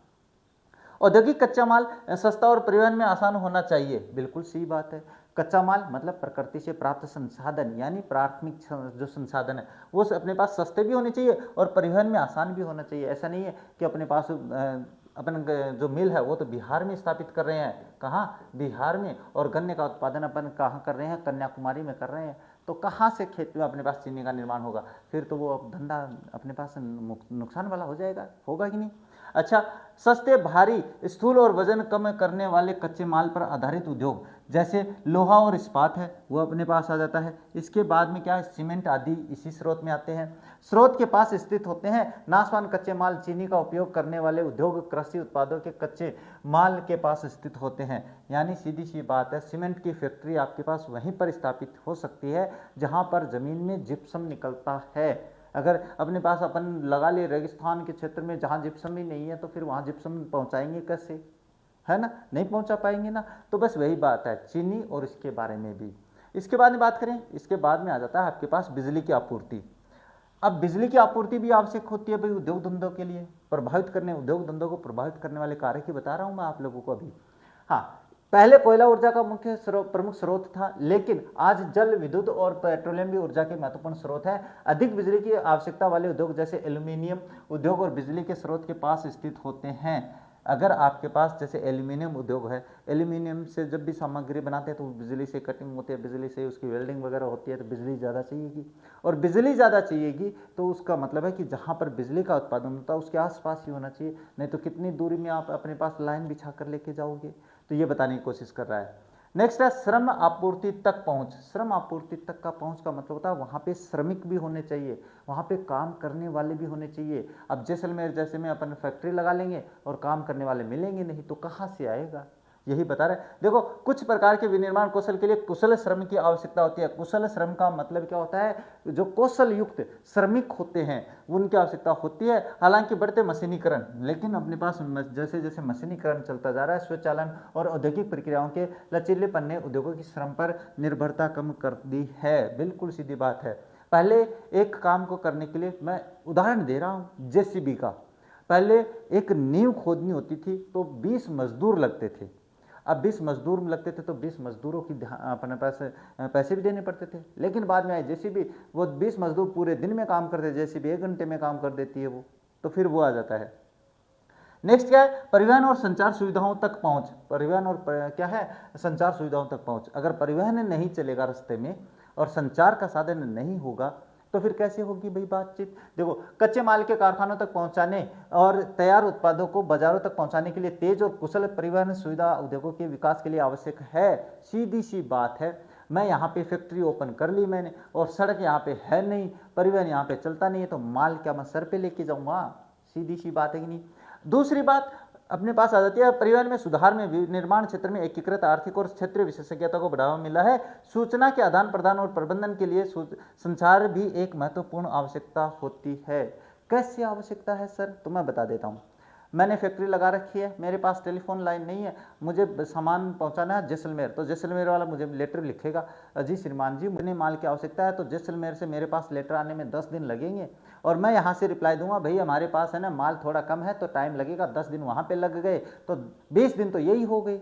औद्योगिक कच्चा माल सस्ता और परिवहन में आसान होना चाहिए, बिल्कुल सही बात है। कच्चा माल मतलब प्रकृति से प्राप्त संसाधन, यानी प्राथमिक जो संसाधन है वो अपने पास सस्ते भी होने चाहिए और परिवहन में आसान भी होना चाहिए। ऐसा नहीं है कि अपने पास अपन जो मिल है वो तो बिहार में स्थापित कर रहे हैं, कहाँ, बिहार में, और गन्ने का उत्पादन अपन कहाँ कर रहे हैं, कन्याकुमारी में कर रहे हैं। तो कहाँ से खेत में अपने पास चीनी का निर्माण होगा, फिर तो वो धंधा अपने पास नुकसान वाला हो जाएगा, होगा कि नहीं। अच्छा, सस्ते, भारी, स्थूल और वजन कम करने वाले कच्चे माल पर आधारित उद्योग जैसे लोहा और इस्पात है वो अपने पास आ जाता है। इसके बाद में क्या है, सीमेंट आदि इसी स्रोत में आते हैं, स्रोत के पास स्थित होते हैं। नाशवान कच्चे माल, चीनी का उपयोग करने वाले उद्योग कृषि उत्पादों के कच्चे माल के पास स्थित होते हैं। यानी सीधी सी बात है, सीमेंट की फैक्ट्री आपके पास वहीं पर स्थापित हो सकती है जहां पर जमीन में जिप्सम निकलता है अगर अपने पास अपन लगा लिए रेगिस्तान के क्षेत्र में जहाँ जिप्सम ही नहीं है, तो फिर वहाँ जिप्सम पहुँचाएंगे कैसे, है ना, नहीं पहुँचा पाएंगे ना। तो बस वही बात है चीनी और इसके बारे में भी। इसके बाद में बात करें, इसके बाद में आ जाता है आपके पास बिजली की आपूर्ति। अब बिजली की आपूर्ति भी आवश्यक होती है भाई उद्योग धंधों के लिए, प्रभावित करने उद्योग धंधों को प्रभावित करने वाले कार्य की बता रहा हूँ मैं आप लोगों को अभी। हाँ, पहले कोयला ऊर्जा का मुख्य प्रमुख स्रोत था, लेकिन आज जल विद्युत और पेट्रोलियम भी ऊर्जा के महत्वपूर्ण स्रोत है। अधिक बिजली की आवश्यकता वाले उद्योग जैसे एल्यूमिनियम उद्योग और बिजली के स्रोत के पास स्थित होते हैं। अगर आपके पास जैसे एल्यूमिनियम उद्योग है, एल्यूमिनियम से जब भी सामग्री बनाते हैं तो बिजली से कटिंग होती है, बिजली से उसकी वेल्डिंग वगैरह होती है, तो बिजली ज़्यादा चाहिएगी। और बिजली ज़्यादा चाहिएगी तो उसका मतलब है कि जहाँ पर बिजली का उत्पादन होता है उसके आसपास ही होना चाहिए, नहीं तो कितनी दूरी में आप अपने पास लाइन बिछा कर लेके जाओगे। तो ये बताने की कोशिश कर रहा है। नेक्स्ट है श्रम आपूर्ति तक पहुंच। श्रम आपूर्ति तक का पहुंच का मतलब होता है वहाँ पे श्रमिक भी होने चाहिए, वहाँ पे काम करने वाले भी होने चाहिए। अब जैसलमेर जैसे में अपन फैक्ट्री लगा लेंगे और काम करने वाले मिलेंगे नहीं तो कहाँ से आएगा, यही बता रहे। देखो, कुछ प्रकार के विनिर्माण कौशल के लिए कुशल श्रम की आवश्यकता होती है। कुशल श्रम का मतलब क्या होता है, जो कौशल युक्त श्रमिक होते हैं उनकी आवश्यकता होती है। हालांकि बढ़ते मशीनीकरण, लेकिन अपने पास जैसे जैसे मशीनीकरण चलता जा रहा है, स्वचालन और औद्योगिक प्रक्रियाओं के लचीलेपन ने उद्योगों की श्रम पर निर्भरता कम कर दी है। बिल्कुल सीधी बात है। पहले एक काम को करने के लिए, मैं उदाहरण दे रहा हूँ जेसीबी का, पहले एक नींव खोदनी होती थी तो 20 मजदूर लगते थे। अब 20 मजदूर लगते थे तो 20 मजदूरों की अपने पास पैसे भी देने पड़ते थे। लेकिन बाद में आए जेसीबी, वो 20 मजदूर पूरे दिन में काम करते, जेसीबी 1 घंटे में काम कर देती है वो, तो फिर वो आ जाता है। नेक्स्ट क्या है, परिवहन और संचार सुविधाओं तक पहुंच। परिवहन और क्या है, संचार सुविधाओं तक पहुंच। अगर परिवहन नहीं चलेगा रास्ते में और संचार का साधन नहीं होगा तो फिर कैसे होगी भाई बातचीत। देखो, कच्चे माल के कारखानों तक पहुंचाने और तैयार उत्पादों को बाजारों तक पहुंचाने के लिए तेज और कुशल परिवहन सुविधा उद्योगों के विकास के लिए आवश्यक है। सीधी सी बात है, मैं यहाँ पे फैक्ट्री ओपन कर ली मैंने और सड़क यहाँ पे है नहीं, परिवहन यहाँ पे चलता नहीं है, तो माल क्या मैं सर पे लेके जाऊँगा? सीधी सी बात है कि नहीं। दूसरी बात अपने पास आ जाती है, परिवहन में सुधार में निर्माण क्षेत्र में एकीकृत आर्थिक और क्षेत्रीय विशेषज्ञता को बढ़ावा मिला है। सूचना के आदान प्रदान और प्रबंधन के लिए संचार भी एक महत्वपूर्ण आवश्यकता होती है। कैसी आवश्यकता है सर, तो मैं बता देता हूँ। मैंने फैक्ट्री लगा रखी है, मेरे पास टेलीफोन लाइन नहीं है, मुझे सामान पहुंचाना है जैसलमेर, तो जैसलमेर वाला मुझे लेटर लिखेगा, जी श्रीमान जी मुझे माल की आवश्यकता है, तो जैसलमेर से मेरे पास लेटर आने में 10 दिन लगेंगे, और मैं यहाँ से रिप्लाई दूंगा भाई हमारे पास है ना माल थोड़ा कम है तो टाइम लगेगा, 10 दिन वहाँ पे लग गए तो 20 दिन तो यही हो गए।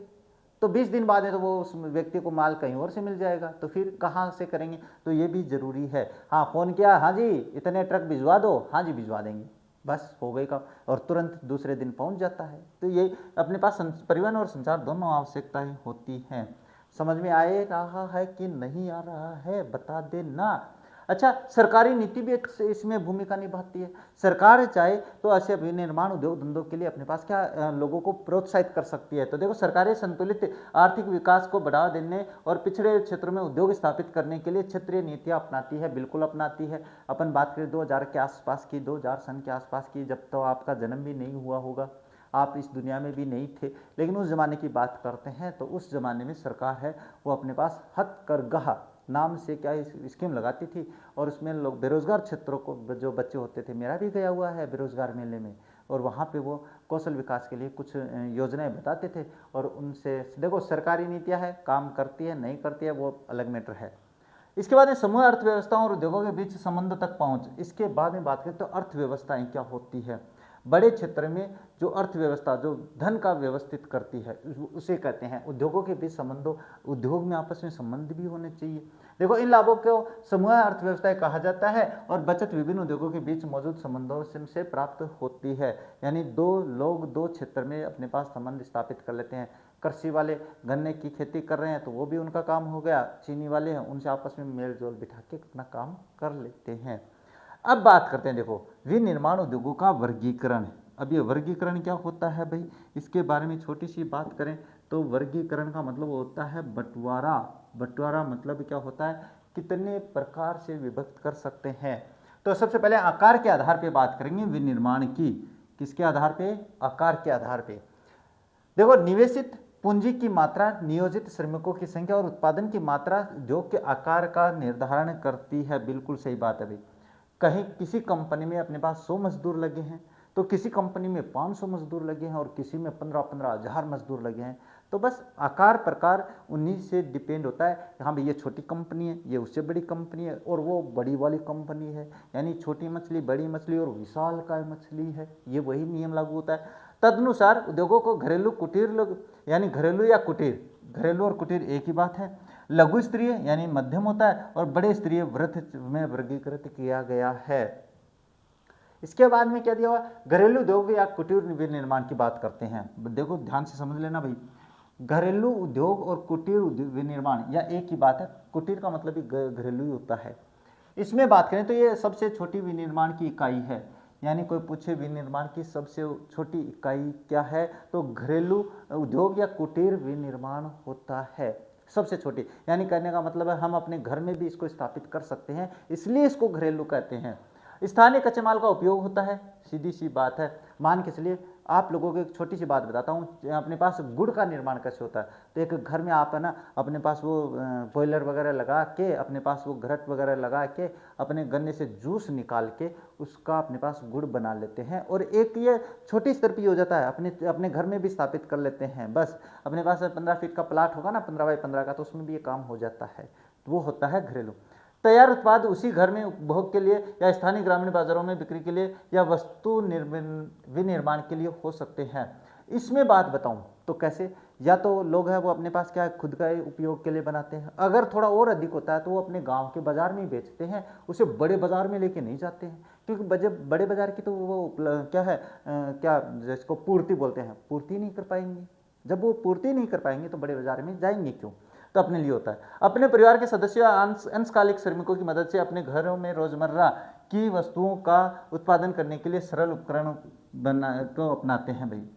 तो 20 दिन बाद है तो वो उस व्यक्ति को माल कहीं और से मिल जाएगा, तो फिर कहाँ से करेंगे, तो ये भी जरूरी है। हाँ, फ़ोन किया, हाँ जी इतने ट्रक भिजवा दो, हाँ जी भिजवा देंगे, बस हो गई काम, और तुरंत दूसरे दिन पहुंच जाता है। तो ये अपने पास परिवहन और संचार दोनों आवश्यकताएं होती हैं। समझ में आ रहा है कि नहीं आ रहा है, बता देना। अच्छा, सरकारी नीति भी इसमें भूमिका निभाती है। सरकार चाहे तो ऐसे विनिर्माण उद्योग धंधों के लिए अपने पास क्या लोगों को प्रोत्साहित कर सकती है। तो देखो, सरकारें संतुलित आर्थिक विकास को बढ़ावा देने और पिछड़े क्षेत्रों में उद्योग स्थापित करने के लिए क्षेत्रीय नीतियां अपनाती है, बिल्कुल अपनाती है। अपन बात करें 2000 के आसपास की, 2000 सन के आसपास की, जब तो आपका जन्म भी नहीं हुआ होगा, आप इस दुनिया में भी नहीं थे, लेकिन उस ज़माने की बात करते हैं तो उस ज़माने में सरकार है वो अपने पास हथकरघा नाम से क्या स्कीम लगाती थी, और उसमें लोग बेरोजगार क्षेत्रों को जो बच्चे होते थे, मेरा भी गया हुआ है बेरोजगार मेले में, और वहाँ पे वो कौशल विकास के लिए कुछ योजनाएं बताते थे, और उनसे देखो सरकारी नीतियाँ है, काम करती है नहीं करती है वो अलग मैटर है। इसके बाद में समूह अर्थव्यवस्थाओं और उद्योगों के बीच संबंध तक पहुँच। इसके बाद में बात करें तो अर्थव्यवस्थाएँ क्या होती है। बड़े क्षेत्र में जो अर्थव्यवस्था जो धन का व्यवस्थित करती है उसे कहते हैं उद्योगों के बीच संबंधों। उद्योग में आपस में संबंध भी होने चाहिए। देखो, इन लाभों को समूह अर्थव्यवस्था कहा जाता है, और बचत विभिन्न उद्योगों के बीच मौजूद संबंधों से प्राप्त होती है। यानी दो लोग दो क्षेत्र में अपने पास संबंध स्थापित कर लेते हैं। कृषि वाले गन्ने की खेती कर रहे हैं तो वो भी उनका काम हो गया, चीनी वाले हैं उनसे आपस में मेल जोल बिठा के अपना काम कर लेते हैं। अब बात करते हैं, देखो विनिर्माण उद्योगों का वर्गीकरण। अब ये वर्गीकरण क्या होता है भाई, इसके बारे में छोटी सी बात करें तो वर्गीकरण का मतलब होता है बंटवारा। बंटवारा मतलब क्या होता है, कितने प्रकार से विभक्त कर सकते हैं। तो सबसे पहले आकार के आधार पे बात करेंगे विनिर्माण की। किसके आधार पे? आकार के आधार पे। देखो, निवेशित पूंजी की मात्रा, नियोजित श्रमिकों की संख्या और उत्पादन की मात्रा उद्योग के आकार का निर्धारण करती है। बिल्कुल सही बात है भाई। कहीं किसी कंपनी में अपने पास 100 मजदूर लगे हैं, तो किसी कंपनी में 500 मजदूर लगे हैं और किसी में 15-15 हज़ार मजदूर लगे हैं। तो बस आकार प्रकार उन्हीं से डिपेंड होता है, हाँ भाई ये छोटी कंपनी है, ये उससे बड़ी कंपनी है, और वो बड़ी वाली कंपनी है, यानी छोटी मछली, बड़ी मछली और विशालकाय मछली है, ये वही नियम लागू होता है। तदनुसार उद्योगों को घरेलू कुटीर लोग, यानी घरेलू या कुटीर, घरेलू और कुटीर एक ही बात है। लघु स्तरीय यानी मध्यम होता है, और बड़े स्तरीय वृत्त में वर्गीकृत किया गया है। इसके बाद में क्या दिया हुआ, घरेलू उद्योग या कुटीर विनिर्माण की बात करते हैं। देखो ध्यान से समझ लेना भाई, घरेलू उद्योग और कुटीर विनिर्माण या एक ही बात है। कुटीर का मतलब ही घरेलू ही होता है। इसमें बात करें तो ये सबसे छोटी विनिर्माण की इकाई है, यानी कोई पूछे विनिर्माण की सबसे छोटी इकाई क्या है, तो घरेलू उद्योग या कुटीर विनिर्माण होता है, सबसे छोटी। यानी कहने का मतलब है हम अपने घर में भी इसको स्थापित कर सकते हैं, इसलिए इसको घरेलू कहते हैं। स्थानीय कच्चे माल का उपयोग होता है, सीधी सी बात है। मान के चलिए आप लोगों को एक छोटी सी बात बताता हूँ, अपने पास गुड़ का निर्माण कैसे होता है। तो एक घर में आप है ना अपने पास वो बॉयलर वगैरह लगा के, अपने पास वो घरट वगैरह लगा के, अपने गन्ने से जूस निकाल के उसका अपने पास गुड़ बना लेते हैं, और एक ये छोटी स्तर पर हो जाता है, अपने घर में भी स्थापित कर लेते हैं। बस अपने पास 15 फीट का प्लाट होगा ना, 15x15 का, तो उसमें भी ये काम हो जाता है। तो वो होता है घरेलू। तैयार उत्पाद उसी घर में उपभोग के लिए या स्थानीय ग्रामीण बाजारों में बिक्री के लिए या वस्तु विनिर्माण के लिए हो सकते हैं। इसमें बात बताऊं तो कैसे, या तो लोग हैं वो अपने पास क्या है खुद का उपयोग के लिए बनाते हैं, अगर थोड़ा और अधिक होता है तो वो अपने गांव के बाजार में ही बेचते हैं, उसे बड़े बाजार में लेके नहीं जाते हैं, क्योंकि बड़े बाजार की तो वो क्या है क्या जिसको पूर्ति बोलते हैं, पूर्ति नहीं कर पाएंगे। जब वो पूर्ति नहीं कर पाएंगे तो बड़े बाजार में जाएंगे क्यों। तो अपने लिए होता है। अपने परिवार के सदस्यों अंशकालिक श्रमिकों की मदद से अपने घरों में रोजमर्रा की वस्तुओं का उत्पादन करने के लिए सरल उपकरण को अपनाते हैं भाई।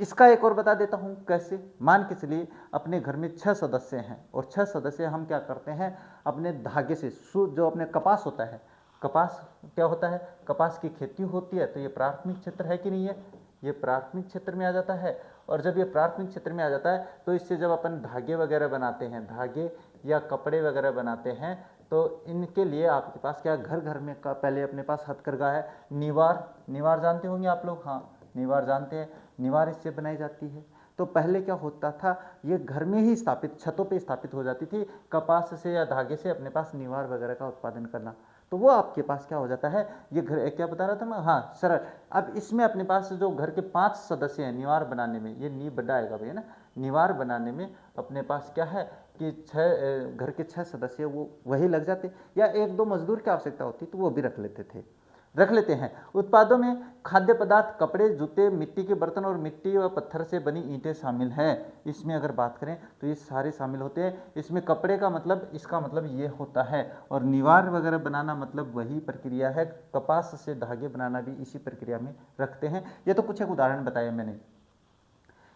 इसका एक और बता देता हूँ कैसे। मान के चलिए अपने घर में 6 सदस्य हैं, और 6 सदस्य हम क्या करते हैं, अपने धागे से जो अपने कपास होता है, कपास क्या होता है, कपास की खेती होती है, तो ये प्राथमिक क्षेत्र है कि नहीं है, ये प्राथमिक क्षेत्र में आ जाता है। और जब ये प्राथमिक क्षेत्र में आ जाता है तो इससे जब अपन धागे वगैरह बनाते हैं, धागे या कपड़े वगैरह बनाते हैं, तो इनके लिए आपके पास क्या घर घर में का पहले अपने पास हथकरघा है। निवार जानते होंगे आप लोग, हाँ निवार जानते हैं, निवार इससे बनाई जाती है। तो पहले क्या होता था, ये घर में ही स्थापित, छतों पे स्थापित हो जाती थी, कपास से या धागे से अपने पास निवार वगैरह का उत्पादन करना। तो वो आपके पास क्या हो जाता है, ये घर क्या बता रहा था मैं, हाँ सरल। अब इसमें अपने पास जो घर के 5 सदस्य हैं, निवार बनाने में, ये नी बड़ा आएगा भैया ना, निवार बनाने में अपने पास क्या है कि 6 घर के 6 सदस्य वो वही लग जाते, या 1-2 मजदूर की आवश्यकता होती तो वो भी रख लेते हैं। उत्पादों में खाद्य पदार्थ, कपड़े, जूते, मिट्टी के बर्तन और मिट्टी व पत्थर से बनी ईंटें शामिल हैं। इसमें अगर बात करें तो ये सारे शामिल होते हैं। इसमें कपड़े का मतलब, इसका मतलब ये होता है, और निवार वगैरह बनाना मतलब वही प्रक्रिया है, कपास से धागे बनाना भी इसी प्रक्रिया में रखते हैं। ये तो कुछ एक उदाहरण बताए मैंने।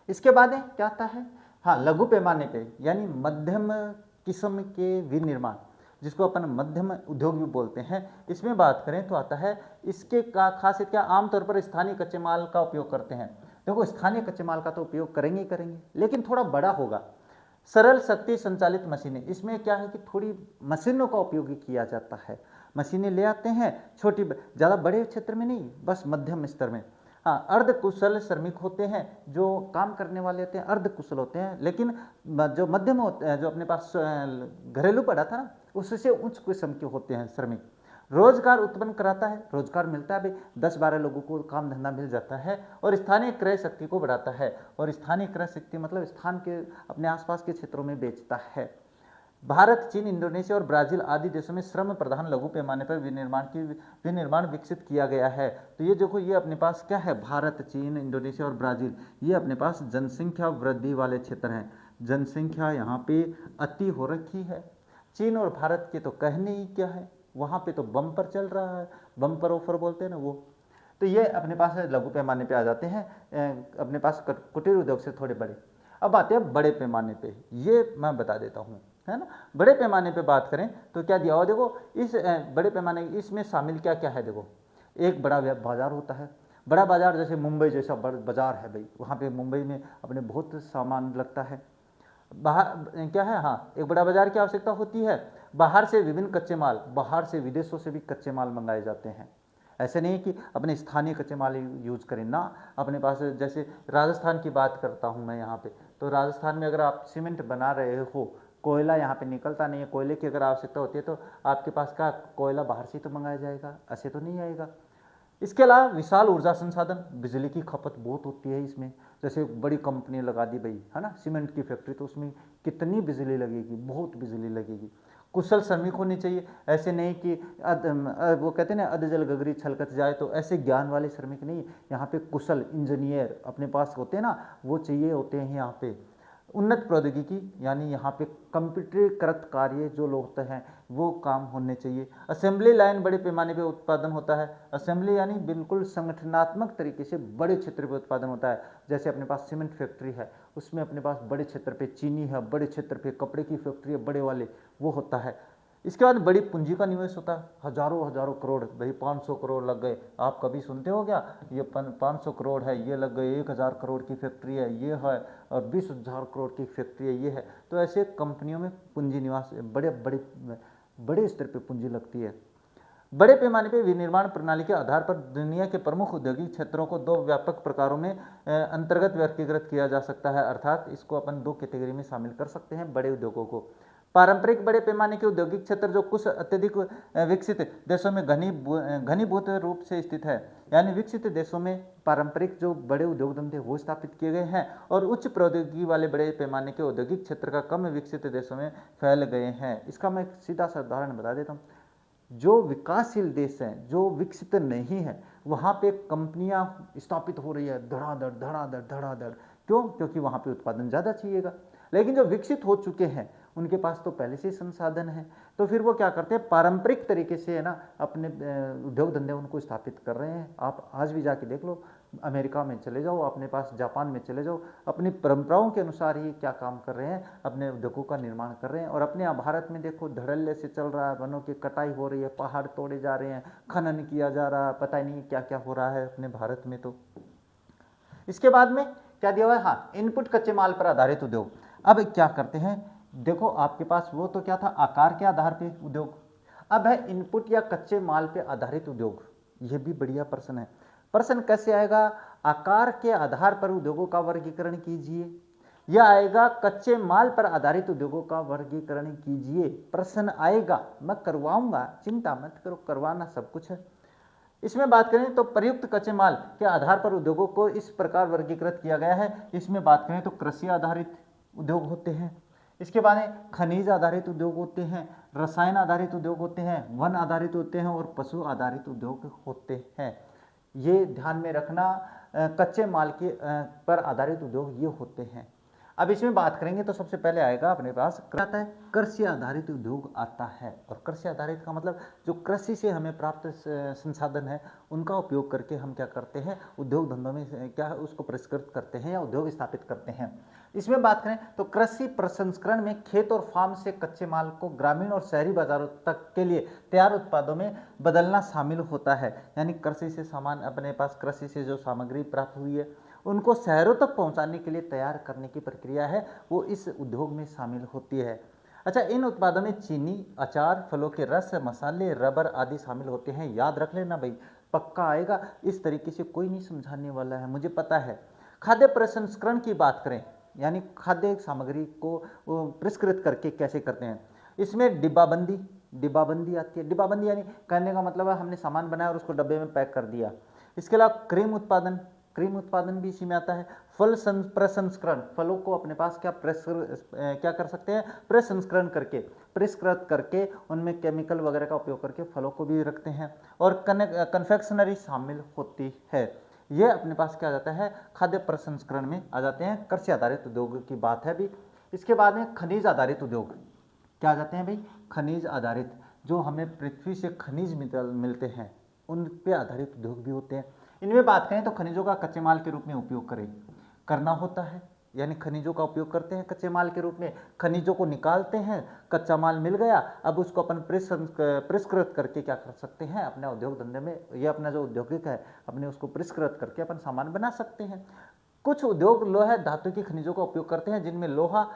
इसके बाद क्या आता है, हाँ लघु पैमाने पे यानी मध्यम किस्म के विनिर्माण, जिसको अपन मध्यम उद्योग भी बोलते हैं। इसमें बात करें तो आता है, इसके का खासियत क्या, आमतौर पर स्थानीय कच्चे माल का उपयोग करते हैं। देखो स्थानीय कच्चे माल का तो उपयोग करेंगे ही करेंगे, लेकिन थोड़ा बड़ा होगा। सरल शक्ति संचालित मशीनें, इसमें क्या है कि थोड़ी मशीनों का उपयोग किया जाता है। मशीनें ले आते हैं छोटी, ज़्यादा बड़े क्षेत्र में नहीं, बस मध्यम स्तर में। हाँ अर्ध कुशल श्रमिक होते हैं, जो काम करने वाले होते हैं अर्ध कुशल होते हैं, लेकिन जो मध्यम होते हैं, जो अपने पास घरेलू पड़ा था ना, उससे उच्च किस्म के होते हैं श्रमिक। रोजगार उत्पन्न कराता है, रोजगार मिलता है भाई, 10-12 लोगों को काम धंधा मिल जाता है, और स्थानीय क्रय शक्ति को बढ़ाता है। और स्थानीय क्रय शक्ति मतलब स्थान के अपने आसपास के क्षेत्रों में बेचता है। भारत, चीन, इंडोनेशिया और ब्राजील आदि देशों में श्रम प्रधान लघु पैमाने पर विनिर्माण विकसित किया गया है। तो ये देखो, ये अपने पास क्या है, भारत, चीन, इंडोनेशिया और ब्राजील, ये अपने पास जनसंख्या वृद्धि वाले क्षेत्र हैं। जनसंख्या यहाँ पे अति हो रखी है। चीन और भारत के तो कहने ही क्या है, वहाँ पे तो बम्पर चल रहा है, बम्पर ऑफर बोलते हैं ना वो। तो ये अपने पास लघु पैमाने पे आ जाते हैं, अपने पास कुटीर उद्योग से थोड़े बड़े। अब आते हैं बड़े पैमाने पे, ये मैं बता देता हूँ, है ना। बड़े पैमाने पे बात करें तो क्या दिया हुआ, देखो इस बड़े पैमाने इसमें शामिल क्या क्या है। देखो एक बड़ा बाजार होता है, बड़ा बाजार जैसे मुंबई जैसा बड़ा बाजार है भाई, वहाँ पे मुंबई में अपने बहुत सामान लगता है। बाहर क्या है, हाँ एक बड़ा बाजार की आवश्यकता होती है। बाहर से विभिन्न कच्चे माल, बाहर से विदेशों से भी कच्चे माल मंगाए जाते हैं। ऐसे नहीं कि अपने स्थानीय कच्चे माल यूज करें ना, अपने पास जैसे राजस्थान की बात करता हूँ मैं यहाँ पे, तो राजस्थान में अगर आप सीमेंट बना रहे हो, कोयला यहाँ पे निकलता नहीं है, कोयले की अगर आवश्यकता होती है तो आपके पास का कोयला बाहर से तो मंगाया जाएगा, ऐसे तो नहीं आएगा। इसके अलावा विशाल ऊर्जा संसाधन, बिजली की खपत बहुत होती है इसमें। जैसे बड़ी कंपनी लगा दी भाई, है ना, सीमेंट की फैक्ट्री, तो उसमें कितनी बिजली लगेगी, बहुत बिजली लगेगी। कुशल श्रमिक होनी चाहिए, ऐसे नहीं कि वो कहते हैं ना, अध जल गगरी छलकत जाए, तो ऐसे ज्ञान वाले श्रमिक नहीं, यहाँ पे कुशल इंजीनियर अपने पास होते हैं ना, वो चाहिए होते हैं यहाँ पे। उन्नत प्रौद्योगिकी, यानी यहाँ पे कंप्यूटरीकृत कार्य जो लोग होते हैं वो काम होने चाहिए। असेंबली लाइन, बड़े पैमाने पे उत्पादन होता है। असेंबली यानी बिल्कुल संगठनात्मक तरीके से बड़े क्षेत्र पे उत्पादन होता है। जैसे अपने पास सीमेंट फैक्ट्री है, उसमें अपने पास बड़े क्षेत्र पे चीनी है, बड़े क्षेत्र पे कपड़े की फैक्ट्री है, बड़े वाले, वो होता है। इसके बाद बड़ी पूंजी का निवेश होता है, हजारों हजारों करोड़, भाई 500 करोड़ लग गए, आप कभी सुनते हो क्या, ये 500 करोड़ है, ये लग गए, 1000 करोड़ की फैक्ट्री है ये है, और 20,000 करोड़ की फैक्ट्री है ये है। तो ऐसे कंपनियों में पूंजी निवास बड़े बड़े बड़े स्तर पर पूंजी लगती है। बड़े पैमाने पर विनिर्माण प्रणाली के आधार पर दुनिया के प्रमुख औद्योगिक क्षेत्रों को दो व्यापक प्रकारों में अंतर्गत वर्गीकृत किया जा सकता है, अर्थात इसको अपन दो कैटेगरी में शामिल कर सकते हैं बड़े उद्योगों को। पारंपरिक बड़े पैमाने के औद्योगिक क्षेत्र जो कुछ अत्यधिक विकसित देशों में घनीभूत रूप से स्थित है, यानी विकसित देशों में पारंपरिक जो बड़े उद्योग धंधे वो स्थापित किए गए हैं, और उच्च प्रौद्योगिकी वाले बड़े पैमाने के औद्योगिक क्षेत्र का कम विकसित देशों में फैल गए हैं। इसका मैं एक सीधा सा उदाहरण बता देता हूँ। जो विकासशील देश हैं, जो विकसित नहीं है, वहाँ पे कंपनियां स्थापित हो रही है धड़ाधड़ धड़ाधड़ धड़ाधड़। क्यों? क्योंकि वहाँ पे उत्पादन ज़्यादा चाहिएगा। लेकिन जो विकसित हो चुके हैं उनके पास तो पहले से ही संसाधन है, तो फिर वो क्या करते हैं, पारंपरिक तरीके से, है ना, अपने उद्योग धंधे उनको स्थापित कर रहे हैं। आप आज भी जाके देख लो, अमेरिका में चले जाओ, अपने पास जापान में चले जाओ, अपनी परंपराओं के अनुसार ही क्या काम कर रहे हैं, अपने उद्योगों का निर्माण कर रहे हैं। और अपने यहाँ भारत में देखो, धड़ल्ले से चल रहा है, वनों की कटाई हो रही है, पहाड़ तोड़े जा रहे हैं, खनन किया जा रहा है, पता ही नहीं क्या क्या हो रहा है अपने भारत में। तो इसके बाद में क्या दिया हुआ है, हाँ, इनपुट कच्चे माल पर आधारित उद्योग। अब क्या करते हैं, देखो आपके पास वो तो क्या था, आकार के आधार पे उद्योग। अब है इनपुट या कच्चे माल पे आधारित उद्योग। यह भी बढ़िया प्रश्न है। प्रश्न कैसे आएगा, आकार के आधार पर उद्योगों का वर्गीकरण कीजिए, या आएगा कच्चे माल पर आधारित उद्योगों का वर्गीकरण कीजिए। प्रश्न आएगा, मैं करवाऊंगा, चिंता मत करो, करवाना सब कुछ है। इसमें बात करें तो प्रयुक्त कच्चे माल के आधार पर उद्योगों को इस प्रकार वर्गीकृत किया गया है। इसमें बात करें तो कृषि आधारित उद्योग होते हैं, इसके बाद खनिज आधारित उद्योग होते हैं, रसायन आधारित उद्योग होते हैं, वन आधारित होते हैं, और पशु आधारित उद्योग होते हैं। ये ध्यान में रखना, कच्चे माल के पर आधारित उद्योग ये होते हैं। अब इसमें बात करेंगे तो सबसे पहले आएगा अपने पास आता है कृषि आधारित उद्योग आता है। और कृषि आधारित का मतलब जो कृषि से हमें प्राप्त संसाधन है उनका उपयोग करके हम क्या करते हैं, उद्योग धंधों में क्या है उसको परिष्कृत करते हैं या उद्योग स्थापित करते हैं। इसमें बात करें तो कृषि प्रसंस्करण में खेत और फार्म से कच्चे माल को ग्रामीण और शहरी बाजारों तक के लिए तैयार उत्पादों में बदलना शामिल होता है। यानी कृषि से सामान, अपने पास कृषि से जो सामग्री प्राप्त हुई है उनको शहरों तक पहुंचाने के लिए तैयार करने की प्रक्रिया है वो इस उद्योग में शामिल होती है। अच्छा, इन उत्पादों में चीनी, अचार, फलों के रस, मसाले, रबर आदि शामिल होते हैं। याद रख लेना भाई, पक्का आएगा, इस तरीके से कोई नहीं समझाने वाला है, मुझे पता है। खाद्य प्रसंस्करण की बात करें, यानी खाद्य सामग्री को परिष्कृत करके कैसे करते हैं, इसमें डिब्बाबंदी आती है। डिब्बाबंदी यानी कहने का मतलब है हमने सामान बनाया और उसको डब्बे में पैक कर दिया। इसके अलावा क्रीम उत्पादन भी इसी में आता है। फल प्रसंस्करण, फलों को अपने पास क्या कर सकते हैं, प्रसंस्करण करके, परिष्कृत करके उनमें केमिकल वगैरह का उपयोग करके फलों को भी रखते हैं। और कन्फेक्शनरी शामिल होती है। ये अपने पास क्या आ जाता है, खाद्य प्रसंस्करण में आ जाते हैं। कृषि आधारित उद्योग की बात है भी। इसके बाद में खनिज आधारित उद्योग क्या आ जाते हैं भाई, खनिज आधारित, जो हमें पृथ्वी से खनिज मिलते हैं उन पे आधारित उद्योग भी होते हैं। इनमें बात करें तो खनिजों का कच्चे माल के रूप में उपयोग करना होता है, यानी खनिजों का उपयोग करते हैं कच्चे माल के रूप में। खनिजों को निकालते हैं, कच्चा माल मिल गया, अब उसको अपन परिष्कृत करके क्या कर सकते हैं, अपने उद्योग धंधे में, ये अपना जो औद्योगिक है अपने उसको परिष्कृत करके अपन सामान बना सकते हैं। कुछ उद्योग लोहा धातु की खनिजों का उपयोग करते हैं जिनमें लोहा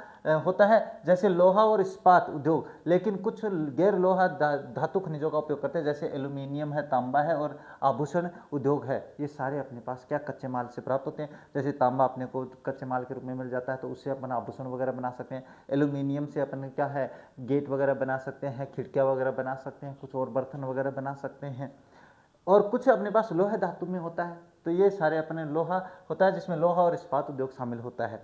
होता है, जैसे लोहा और इस्पात उद्योग, लेकिन कुछ गैर लोहा धातु खनिजों का उपयोग करते हैं जैसे एल्यूमिनियम है, तांबा है और आभूषण उद्योग है। ये सारे अपने पास क्या कच्चे माल से प्राप्त होते हैं। जैसे तांबा अपने को कच्चे माल के रूप में मिल जाता है तो उससे अपन आभूषण वगैरह बना सकते हैं। एल्यूमिनियम से अपन क्या है गेट वगैरह बना सकते हैं, खिड़कियाँ वगैरह बना सकते हैं, कुछ और बर्तन वगैरह बना सकते हैं। और कुछ अपने पास लोहा धातु में होता है, तो ये सारे अपने लोहा होता है जिसमें लोहा और इस्पात उद्योग शामिल होता है।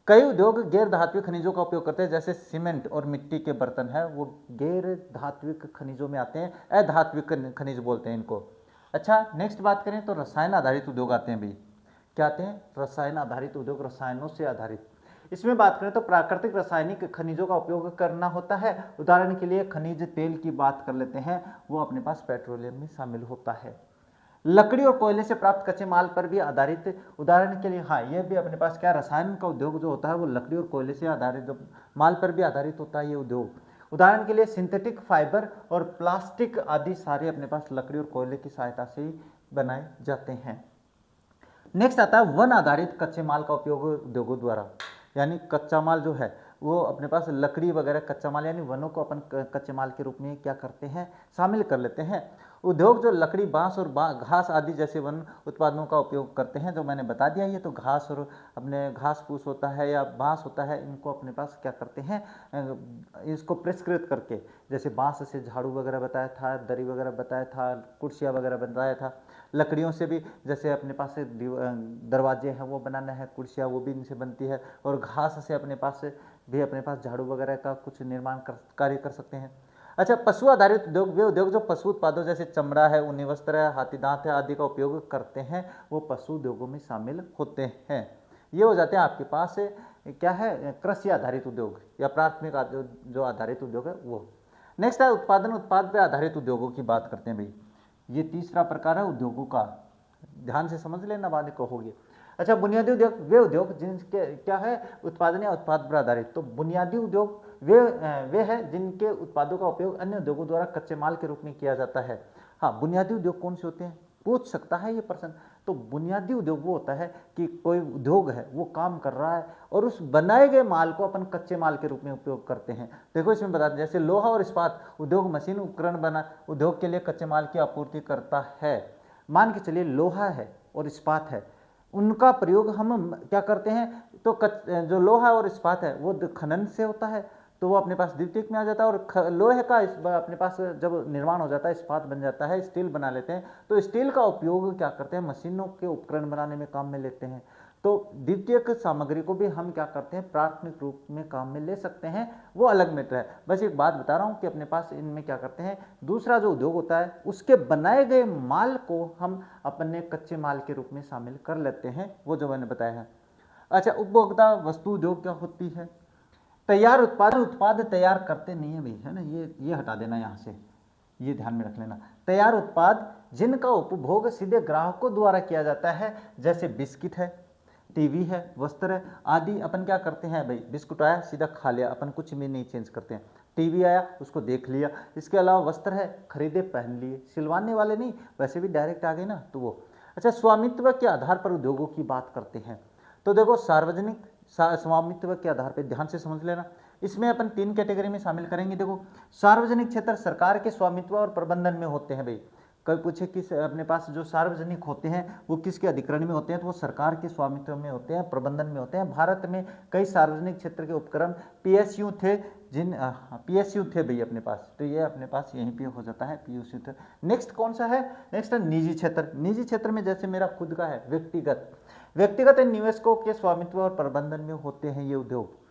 कई उद्योग गैर धात्विक खनिजों का उपयोग करते हैं, जैसे सीमेंट और मिट्टी के बर्तन है वो गैर धात्विक खनिजों में आते हैं, अधात्विक खनिज बोलते हैं इनको। अच्छा, नेक्स्ट बात करें तो रसायन आधारित उद्योग आते हैं भाई। क्या आते हैं? रसायन आधारित उद्योग, रसायनों से आधारित। इसमें बात करें तो प्राकृतिक रासायनिक खनिजों का उपयोग करना होता है। उदाहरण के लिए खनिज तेल की बात कर लेते हैं, वो अपने पास पेट्रोलियम में शामिल होता है। लकड़ी और कोयले से प्राप्त कच्चे माल पर भी आधारित, उदाहरण के लिए हाँ ये भी अपने पास क्या रसायन का उद्योग जो होता है वो लकड़ी और कोयले से आधारित माल पर भी आधारित होता है ये उद्योग। उदाहरण के लिए सिंथेटिक फाइबर और प्लास्टिक आदि सारे अपने पास लकड़ी और कोयले की सहायता से ही बनाए जाते हैं। नेक्स्ट आता है वन आधारित कच्चे माल का उपयोग उद्योगों द्वारा, यानी कच्चा माल जो है वो अपने पास लकड़ी वगैरह कच्चा माल यानी वनों को अपन कच्चे माल के रूप में क्या करते हैं शामिल कर लेते हैं। उद्योग जो लकड़ी, बांस और घास आदि जैसे वन उत्पादों का उपयोग करते हैं, जो मैंने बता दिया, ये तो घास और अपने घास फूस होता है या बांस होता है, इनको अपने पास क्या करते हैं इसको परिष्कृत करके, जैसे बांस से झाड़ू वगैरह बताया था, दरी वगैरह बताया था, कुर्सियाँ वगैरह बताया था। लकड़ियों से भी जैसे अपने पास दरवाजे हैं वो बनाना है, कुर्सियाँ वो भी इनसे बनती है, और घास से अपने पास झाड़ू वगैरह का कुछ निर्माण कार्य कर सकते हैं। अच्छा, पशु आधारित उद्योग वे उद्योग जो पशु उत्पादों जैसे चमड़ा है, ऊनी वस्त्र है, हाथी दांत है आदि का उपयोग करते हैं, वो पशु उद्योगों में शामिल होते हैं। ये हो जाते हैं आपके पास क्या है कृषि आधारित उद्योग या प्राथमिक जो आधारित उद्योग है वो। नेक्स्ट है उत्पाद पे आधारित उद्योगों की बात करते हैं भाई। ये तीसरा प्रकार है उद्योगों का, ध्यान से समझ लेना बाद में कहोगे। अच्छा, बुनियादी उद्योग वे उद्योग जिनके क्या है उत्पादन या उत्पाद पर आधारित। तो बुनियादी उद्योग वे हैं जिनके उत्पादों का उपयोग अन्य उद्योगों द्वारा कच्चे माल के रूप में किया जाता है। हाँ, बुनियादी उद्योग कौन से होते हैं पूछ सकता है ये प्रश्न। तो बुनियादी उद्योग वो होता है कि कोई उद्योग है वो काम कर रहा है और उस बनाए गए माल को अपन कच्चे माल के रूप में उपयोग करते हैं। देखो इसमें बता दें, जैसे लोहा और इस्पात उद्योग मशीन उपकरण बना उद्योग के लिए कच्चे माल की आपूर्ति करता है। मान के चलिए लोहा है और इस्पात है, उनका प्रयोग हम क्या करते हैं तो जो लोहा और इस्पात है वो खनन से होता है, तो वो अपने पास द्वितीयक में आ जाता है। और लोहे का अपने पास जब निर्माण हो जाता है, इस्पात बन जाता है, स्टील बना लेते हैं, तो स्टील का उपयोग क्या करते हैं मशीनों के उपकरण बनाने में काम में लेते हैं। तो द्वितीयक सामग्री को भी हम क्या करते हैं प्राथमिक रूप में काम में ले सकते हैं, वो अलग मैटर है। बस एक बात बता रहा हूँ कि अपने पास इनमें क्या करते हैं, दूसरा जो उद्योग होता है उसके बनाए गए माल को हम अपने कच्चे माल के रूप में शामिल कर लेते हैं, वो जो मैंने बताया है। अच्छा, उपभोक्ता वस्तु उद्योग क्या होती है? तैयार उत्पाद तैयार करते नहीं है भाई, है ना, ये हटा देना यहाँ से, ये ध्यान में रख लेना। तैयार उत्पाद जिनका उपभोग सीधे ग्राहकों द्वारा किया जाता है, जैसे बिस्किट है, टीवी है, वस्त्र है आदि। अपन क्या करते हैं भाई, बिस्कुट आया सीधा खा लिया, अपन कुछ भी नहीं चेंज करते हैं। टीवी आया उसको देख लिया। इसके अलावा वस्त्र है खरीदे पहन लिए, सिलवाने वाले नहीं, वैसे भी डायरेक्ट आ गए ना तो वो। अच्छा, स्वामित्व के आधार पर उद्योगों की बात करते हैं। तो देखो सार्वजनिक स्वामित्व के आधार पर ध्यान से समझ लेना, इसमें अपन 3 कैटेगरी में शामिल करेंगे। देखो, सार्वजनिक क्षेत्र सरकार के स्वामित्व और प्रबंधन में होते हैं भाई। कभी पूछे किस अपने पास जो सार्वजनिक होते हैं वो किसके अधिग्रहण में होते हैं, तो वो सरकार के स्वामित्व में होते हैं, प्रबंधन में होते हैं। भारत में कई सार्वजनिक क्षेत्र के उपक्रम पीएसयू थे, पीएसयू थे भाई अपने पास, तो ये अपने पास यहीं पे हो जाता है पीएसयू थे। नेक्स्ट कौन सा है? नेक्स्ट है निजी क्षेत्र। निजी क्षेत्र में जैसे मेरा खुद का है व्यक्तिगत निवेशकों के स्वामित्व और प्रबंधन में होते हैं ये उद्योग।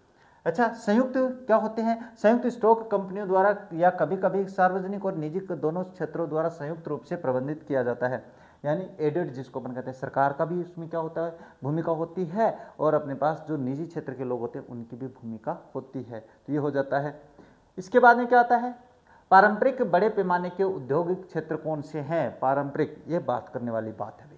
अच्छा, संयुक्त क्या होते हैं? संयुक्त स्टॉक कंपनियों द्वारा या कभी कभी सार्वजनिक और निजी दोनों क्षेत्रों द्वारा संयुक्त रूप से प्रबंधित किया जाता है, यानी एडेड जिसको अपन कहते हैं। सरकार का भी इसमें क्या होता है भूमिका होती है, और अपने पास जो निजी क्षेत्र के लोग होते हैं उनकी भी भूमिका होती है, तो ये हो जाता है। इसके बाद में क्या आता है? पारंपरिक बड़े पैमाने के औद्योगिक क्षेत्र कौन से हैं? पारंपरिक, ये बात करने वाली बात है।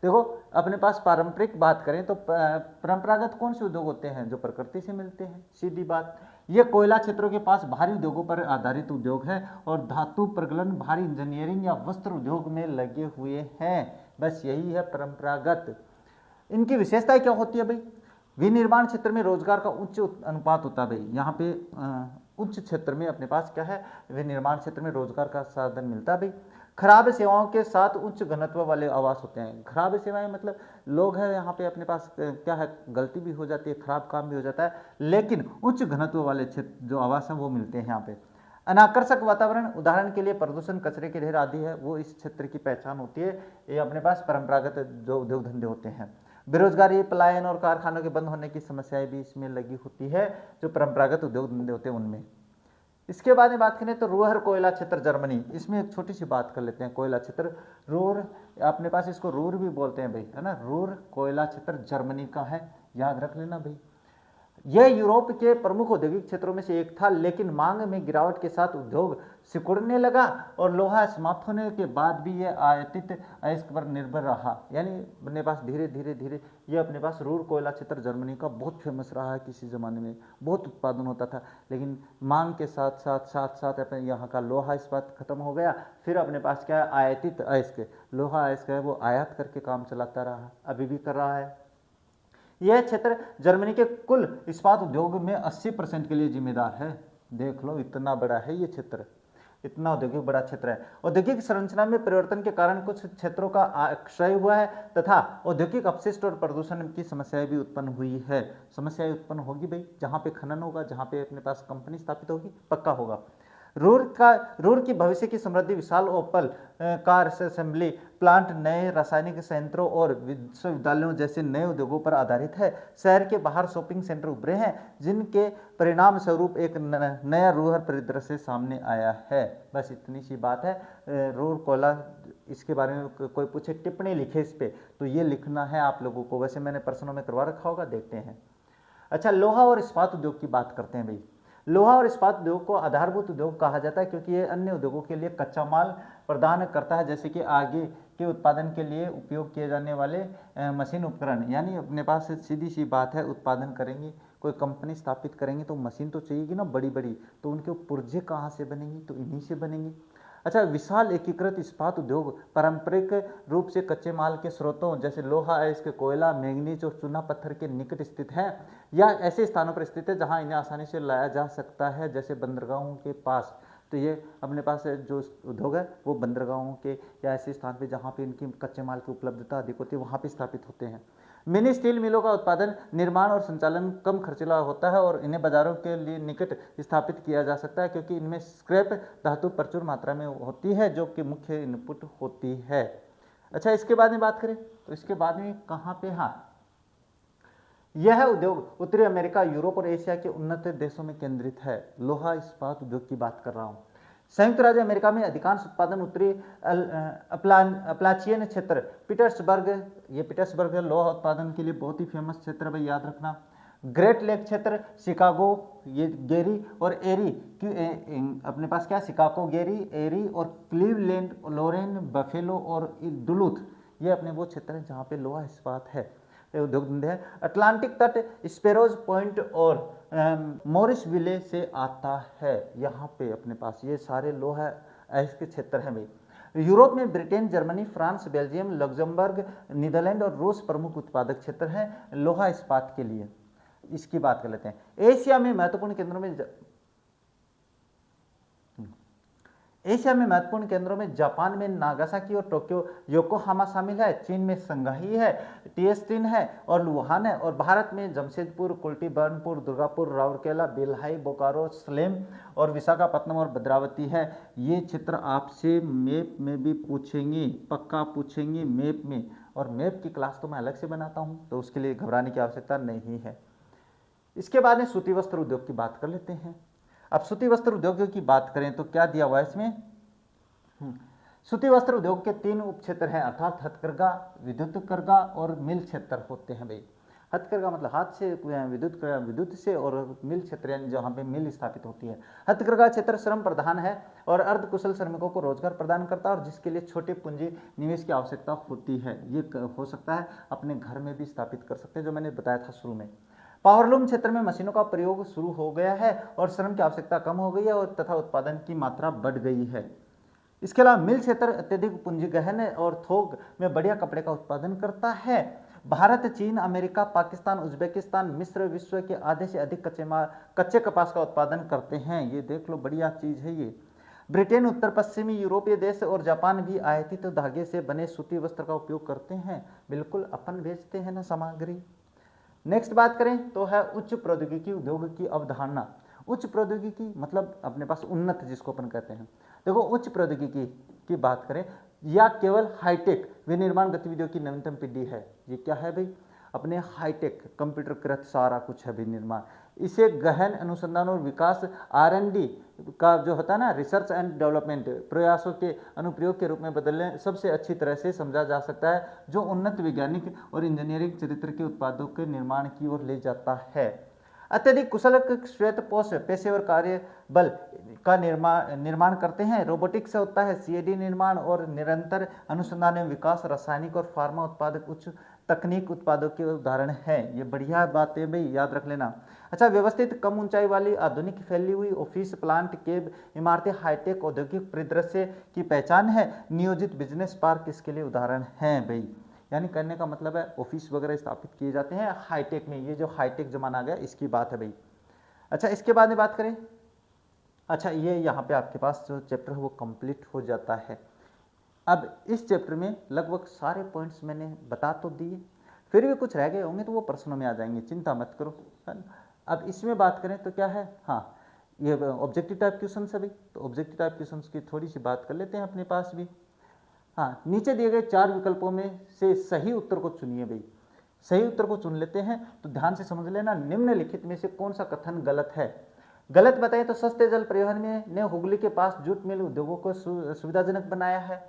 देखो, अपने पास पारंपरिक बात करें तो परंपरागत कौन से उद्योग होते हैं? जो प्रकृति से मिलते हैं, सीधी बात। ये कोयला क्षेत्रों के पास भारी उद्योगों पर आधारित उद्योग है, और धातु प्रगलन, भारी इंजीनियरिंग या वस्त्र उद्योग में लगे हुए हैं। बस यही है परंपरागत। इनकी विशेषताएं क्या होती है भाई? विनिर्माण क्षेत्र में रोजगार का उच्च अनुपात होता है भाई। यहाँ पे उच्च क्षेत्र में अपने पास क्या है, विनिर्माण क्षेत्र में रोजगार का साधन मिलता है भाई। खराब सेवाओं के साथ उच्च घनत्व वाले आवास होते हैं। खराब सेवाएं मतलब लोग हैं यहाँ पे अपने पास क्या है, गलती भी हो जाती है, खराब काम भी हो जाता है, लेकिन उच्च घनत्व वाले क्षेत्र जो आवास हैं वो मिलते हैं यहाँ पे। अनाकर्षक वातावरण, उदाहरण के लिए प्रदूषण, कचरे के ढेर आदि है, वो इस क्षेत्र की पहचान होती है। ये अपने पास परंपरागत जो उद्योग धंधे होते हैं। बेरोजगारी, पलायन और कारखानों के बंद होने की समस्याएं भी इसमें लगी होती है, जो परंपरागत उद्योग धंधे होते हैं उनमें। इसके बाद में बात करें तो रूहर कोयला क्षेत्र जर्मनी, इसमें एक छोटी सी बात कर लेते हैं। कोयला क्षेत्र रूर, अपने पास इसको रूर भी बोलते हैं भाई, है ना। रूर कोयला क्षेत्र जर्मनी का है, याद रख लेना भाई। यह यूरोप के प्रमुख औद्योगिक क्षेत्रों में से एक था, लेकिन मांग में गिरावट के साथ उद्योग सिकुड़ने लगा और लोहा समाप्त होने के बाद भी यह आयातित अयस्क पर निर्भर रहा। यानी अपने पास धीरे धीरे धीरे ये अपने पास रूर कोयला क्षेत्र जर्मनी का बहुत फेमस रहा है। किसी ज़माने में बहुत उत्पादन होता था, लेकिन मांग के साथ साथ साथ साथ अपने यहाँ का लोहा इस्पात खत्म हो गया। फिर अपने पास क्या है, आयातित अयस्क, लोहा अयस्क है वो आयात करके काम चलाता रहा, अभी भी कर रहा है। यह क्षेत्र जर्मनी के कुल इस्पात उद्योग में 80% के लिए जिम्मेदार है। देख लो, इतना बड़ा है ये क्षेत्र, इतना औद्योगिक बड़ा क्षेत्र है। औद्योगिक संरचना में परिवर्तन के कारण कुछ क्षेत्रों का क्षय हुआ है तथा औद्योगिक अपशिष्ट और प्रदूषण की समस्याएं भी उत्पन्न हुई है। समस्याएं उत्पन्न होगी भाई, जहाँ पे खनन होगा, जहाँ पे अपने पास कंपनी स्थापित होगी, पक्का होगा। रूर की भविष्य की समृद्धि विशाल ओपल कार असेंबली प्लांट, नए रासायनिक संयंत्रों और विश्वविद्यालयों जैसे नए उद्योगों पर आधारित है। शहर के बाहर शॉपिंग सेंटर उभरे हैं, जिनके परिणाम स्वरूप एक नया रूरल परिदृश्य सामने आया है। बस इतनी सी बात है। रूर कोयला, इसके बारे में कोई पूछे टिप्पणी लिखे इस पे, तो ये लिखना है आप लोगों को। वैसे मैंने प्रश्नों में करवा रखा होगा, देखते हैं। अच्छा, लोहा और इस्पात उद्योग की बात करते हैं भाई। लोहा और इस्पात उद्योग को आधारभूत उद्योग कहा जाता है, क्योंकि ये अन्य उद्योगों के लिए कच्चा माल प्रदान करता है, जैसे कि आगे के उत्पादन के लिए उपयोग किए जाने वाले मशीन उपकरण। यानी अपने पास सीधी सी बात है, उत्पादन करेंगे, कोई कंपनी स्थापित करेंगे तो मशीन तो चाहिएगी ना बड़ी बड़ी, तो उनके पुर्जे कहाँ से बनेंगी, तो इन्हीं से बनेंगी। अच्छा, विशाल एकीकृत इस्पात उद्योग पारंपरिक रूप से कच्चे माल के स्रोतों जैसे लोहा, अयस्क, कोयला, मैंगनीज और चूना पत्थर के निकट स्थित है, या ऐसे स्थानों पर स्थित है जहां इन्हें आसानी से लाया जा सकता है, जैसे बंदरगाहों के पास। तो ये अपने पास जो उद्योग है वो बंदरगाहों के या ऐसे स्थान पे जहाँ पे इनकी कच्चे माल की उपलब्धता अधिक होती है, वहाँ पे स्थापित होते हैं। मिनी स्टील मिलों का उत्पादन, निर्माण और संचालन कम खर्चीला होता है और इन्हें बाजारों के लिए निकट स्थापित किया जा सकता है, क्योंकि इनमें स्क्रैप धातु प्रचुर मात्रा में होती है, जो कि मुख्य इनपुट होती है। अच्छा, इसके बाद में बात करें तो इसके बाद में कहाँ पे, हाँ, यह उद्योग उत्तरी अमेरिका, यूरोप और एशिया के उन्नत देशों में केंद्रित है। लोहा इस्पात उद्योग की बात कर रहा हूँ। संयुक्त राज्य अमेरिका में अधिकांश उत्पादन उत्तरी अपलाचियन क्षेत्र, पीटर्सबर्ग, ये पीटर्सबर्ग लोहा उत्पादन के लिए बहुत ही फेमस क्षेत्र है भाई, याद रखना। ग्रेट लेक क्षेत्र, शिकागो, ये गेरी और एरी की अपने पास क्या, शिकागो, गेरी, एरी और क्लीवलैंड, लोरेन, बफेलो और डुलूथ, ये अपने वो क्षेत्र हैं जहाँ पे लोहा इस्पात है, उद्योग धंधे हैं। अटलांटिक तट, स्पेरोज पॉइंट और मॉरिस विले से आता है। यहाँ पे अपने पास ये सारे लोहा ऐसे क्षेत्र हैं भाई। यूरोप में Britain, Germany, France, Belgium, Luxembourg, Netherland और रूस प्रमुख उत्पादक क्षेत्र हैं लोहा इस्पात के लिए। इसकी बात कर लेते हैं। एशिया में महत्वपूर्ण केंद्रों में जापान में नागासाकी और टोक्यो, योकोहामा शामिल है। चीन में संघाई है, टिएस्टिन है और वुहान है। और भारत में जमशेदपुर, कुल्टी, बर्नपुर, दुर्गापुर, राउरकेला, बेल्हाई, बोकारो, सलेम और विशाखापट्टनम और भद्रावती है। ये क्षेत्र आपसे मैप में भी पूछेंगे, पक्का पूछेंगे मैप में, और मैप की क्लास तो मैं अलग से बनाता हूँ, तो उसके लिए घबराने की आवश्यकता नहीं है। इसके बाद में सूती वस्त्र उद्योग की बात कर लेते हैं। अब सूती वस्त्र उद्योग की बात करें तो क्या दिया हुआ है इसमें, सूती वस्त्र उद्योग के 3 उप क्षेत्र हैं, अर्थात हथकरघा, विद्युत करघा और मिल क्षेत्र होते हैं भाई। हथकरघा मतलब हाथ से, विद्युत से, और मिल क्षेत्र यानी जहाँ पे मिल स्थापित होती है। हथकरघा क्षेत्र श्रम प्रधान है और अर्धकुशल श्रमिकों को रोजगार प्रदान करता है, और जिसके लिए छोटे पूंजी निवेश की आवश्यकता होती है। ये हो सकता है अपने घर में भी स्थापित कर सकते हैं, जो मैंने बताया था शुरू में। पावरलूम क्षेत्र में मशीनों का प्रयोग शुरू हो गया है और श्रम की आवश्यकता कम हो गई है और तथा उत्पादन की मात्रा बढ़ गई है। इसके अलावा मिल क्षेत्र अत्यधिक पूंजी गहन है और थोक में बढ़िया कपड़े का उत्पादन करता है। भारत, चीन, अमेरिका, पाकिस्तान, उज्बेकिस्तान, मिस्र विश्व के आधे से अधिक कच्चे कपास का उत्पादन करते हैं। ये देख लो, बढ़िया चीज़ है ये। ब्रिटेन, उत्तर पश्चिमी यूरोपीय देश और जापान भी आयातित धागे से बने सूती वस्त्र का उपयोग करते हैं। बिल्कुल, अपन भेजते हैं ना सामग्री। नेक्स्ट बात करें तो है उच्च प्रौद्योगिकी उद्योग की अवधारणा। उच्च प्रौद्योगिकी मतलब अपने पास उन्नत, जिसको अपन कहते हैं। देखो, उच्च प्रौद्योगिकी की बात करें या केवल हाईटेक विनिर्माण गतिविधियों की नवीनतम पीढ़ी है। ये क्या है भाई? अपने हाईटेक कंप्यूटरकृत सारा कुछ है विनिर्माण। इसे गहन अनुसंधान और विकास R&D का जो होता है ना, रिसर्च एंड डेवलपमेंट प्रयासों के अनुप्रयोग के रूप में बदलने सबसे अच्छी तरह से समझा जा सकता है, जो उन्नत वैज्ञानिक और इंजीनियरिंग चरित्र के उत्पादों के निर्माण की ओर ले जाता है। अत्यधिक कुशल श्वेतपोष पेशेवर कार्य बल का निर्माण करते हैं। रोबोटिक्स से होता है CAD निर्माण और निरंतर अनुसंधान एवं विकास। रासायनिक और फार्मा उत्पादक उच्च तकनीक उत्पादों के उदाहरण हैं। ये बढ़िया बात है भाई, याद रख लेना। अच्छा, व्यवस्थित कम ऊंचाई वाली आधुनिक फैली हुई ऑफिस प्लांट केब इमारतें हाईटेक औद्योगिक परिदृश्य की पहचान है। नियोजित बिजनेस पार्क इसके लिए उदाहरण हैं भाई। यानी करने का मतलब है ऑफिस वगैरह स्थापित किए जाते हैं हाईटेक में। ये जो हाईटेक जमाना आ गया इसकी बात है भाई। अच्छा, इसके बाद में बात करें, अच्छा ये यहाँ पे आपके पास जो चैप्टर है वो कंप्लीट हो जाता है। अब इस चैप्टर में लगभग सारे पॉइंट्स मैंने बता तो दिए, फिर भी कुछ रह गए होंगे तो वो प्रश्नों में आ जाएंगे, चिंता मत करो, है ना। अब इसमें बात करें तो क्या है, हाँ ये ऑब्जेक्टिव टाइप क्वेश्चन है भाई। तो ऑब्जेक्टिव टाइप क्वेश्चन की थोड़ी सी बात कर लेते हैं अपने पास भी। हाँ, नीचे दिए गए 4 विकल्पों में से सही उत्तर को चुनिए भाई। सही उत्तर को चुन लेते हैं तो ध्यान से समझ लेना, निम्नलिखित में से कौन सा कथन गलत है। गलत बताएं तो सस्ते जल परिवहन में ने हुगली के पास जूट मिल उद्योगों को सुविधाजनक बनाया है।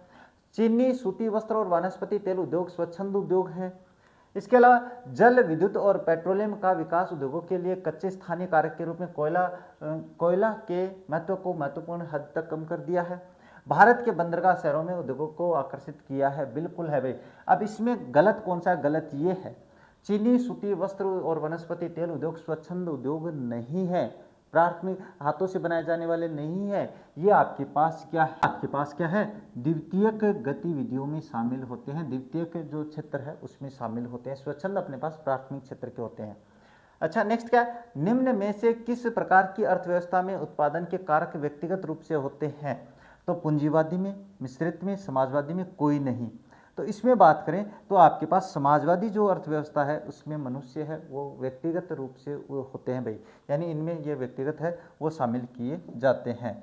चीनी, सूती वस्त्र और वनस्पति तेल उद्योग स्वच्छंद उद्योग है। इसके अलावा जल विद्युत और पेट्रोलियम का विकास उद्योगों के लिए कच्चे स्थानीय कारक के रूप में कोयला के महत्व को महत्वपूर्ण हद तक कम कर दिया है। भारत के बंदरगाह शहरों में उद्योगों को आकर्षित किया है। बिल्कुल है भाई। अब इसमें गलत कौन सा? गलत ये है, चीनी, सूती वस्त्र और वनस्पति तेल उद्योग स्वच्छंद उद्योग नहीं है, प्राथमिक हाथों से बनाए जाने वाले नहीं है। ये आपके पास क्या है? आपके पास क्या है? द्वितीयक गतिविधियों में शामिल होते हैं। द्वितीयक जो क्षेत्र है उसमें शामिल होते हैं। स्वच्छंद अपने पास प्राथमिक क्षेत्र के होते हैं। अच्छा, नेक्स्ट क्या है? निम्न में से किस प्रकार की अर्थव्यवस्था में उत्पादन के कारक व्यक्तिगत रूप से होते हैं? तो पूंजीवादी में, मिश्रित में, समाजवादी में कोई नहीं। तो इसमें बात करें तो आपके पास समाजवादी जो अर्थव्यवस्था है उसमें मनुष्य है वो व्यक्तिगत रूप से वो होते हैं भाई, यानी इनमें ये व्यक्तिगत है वो शामिल किए जाते हैं।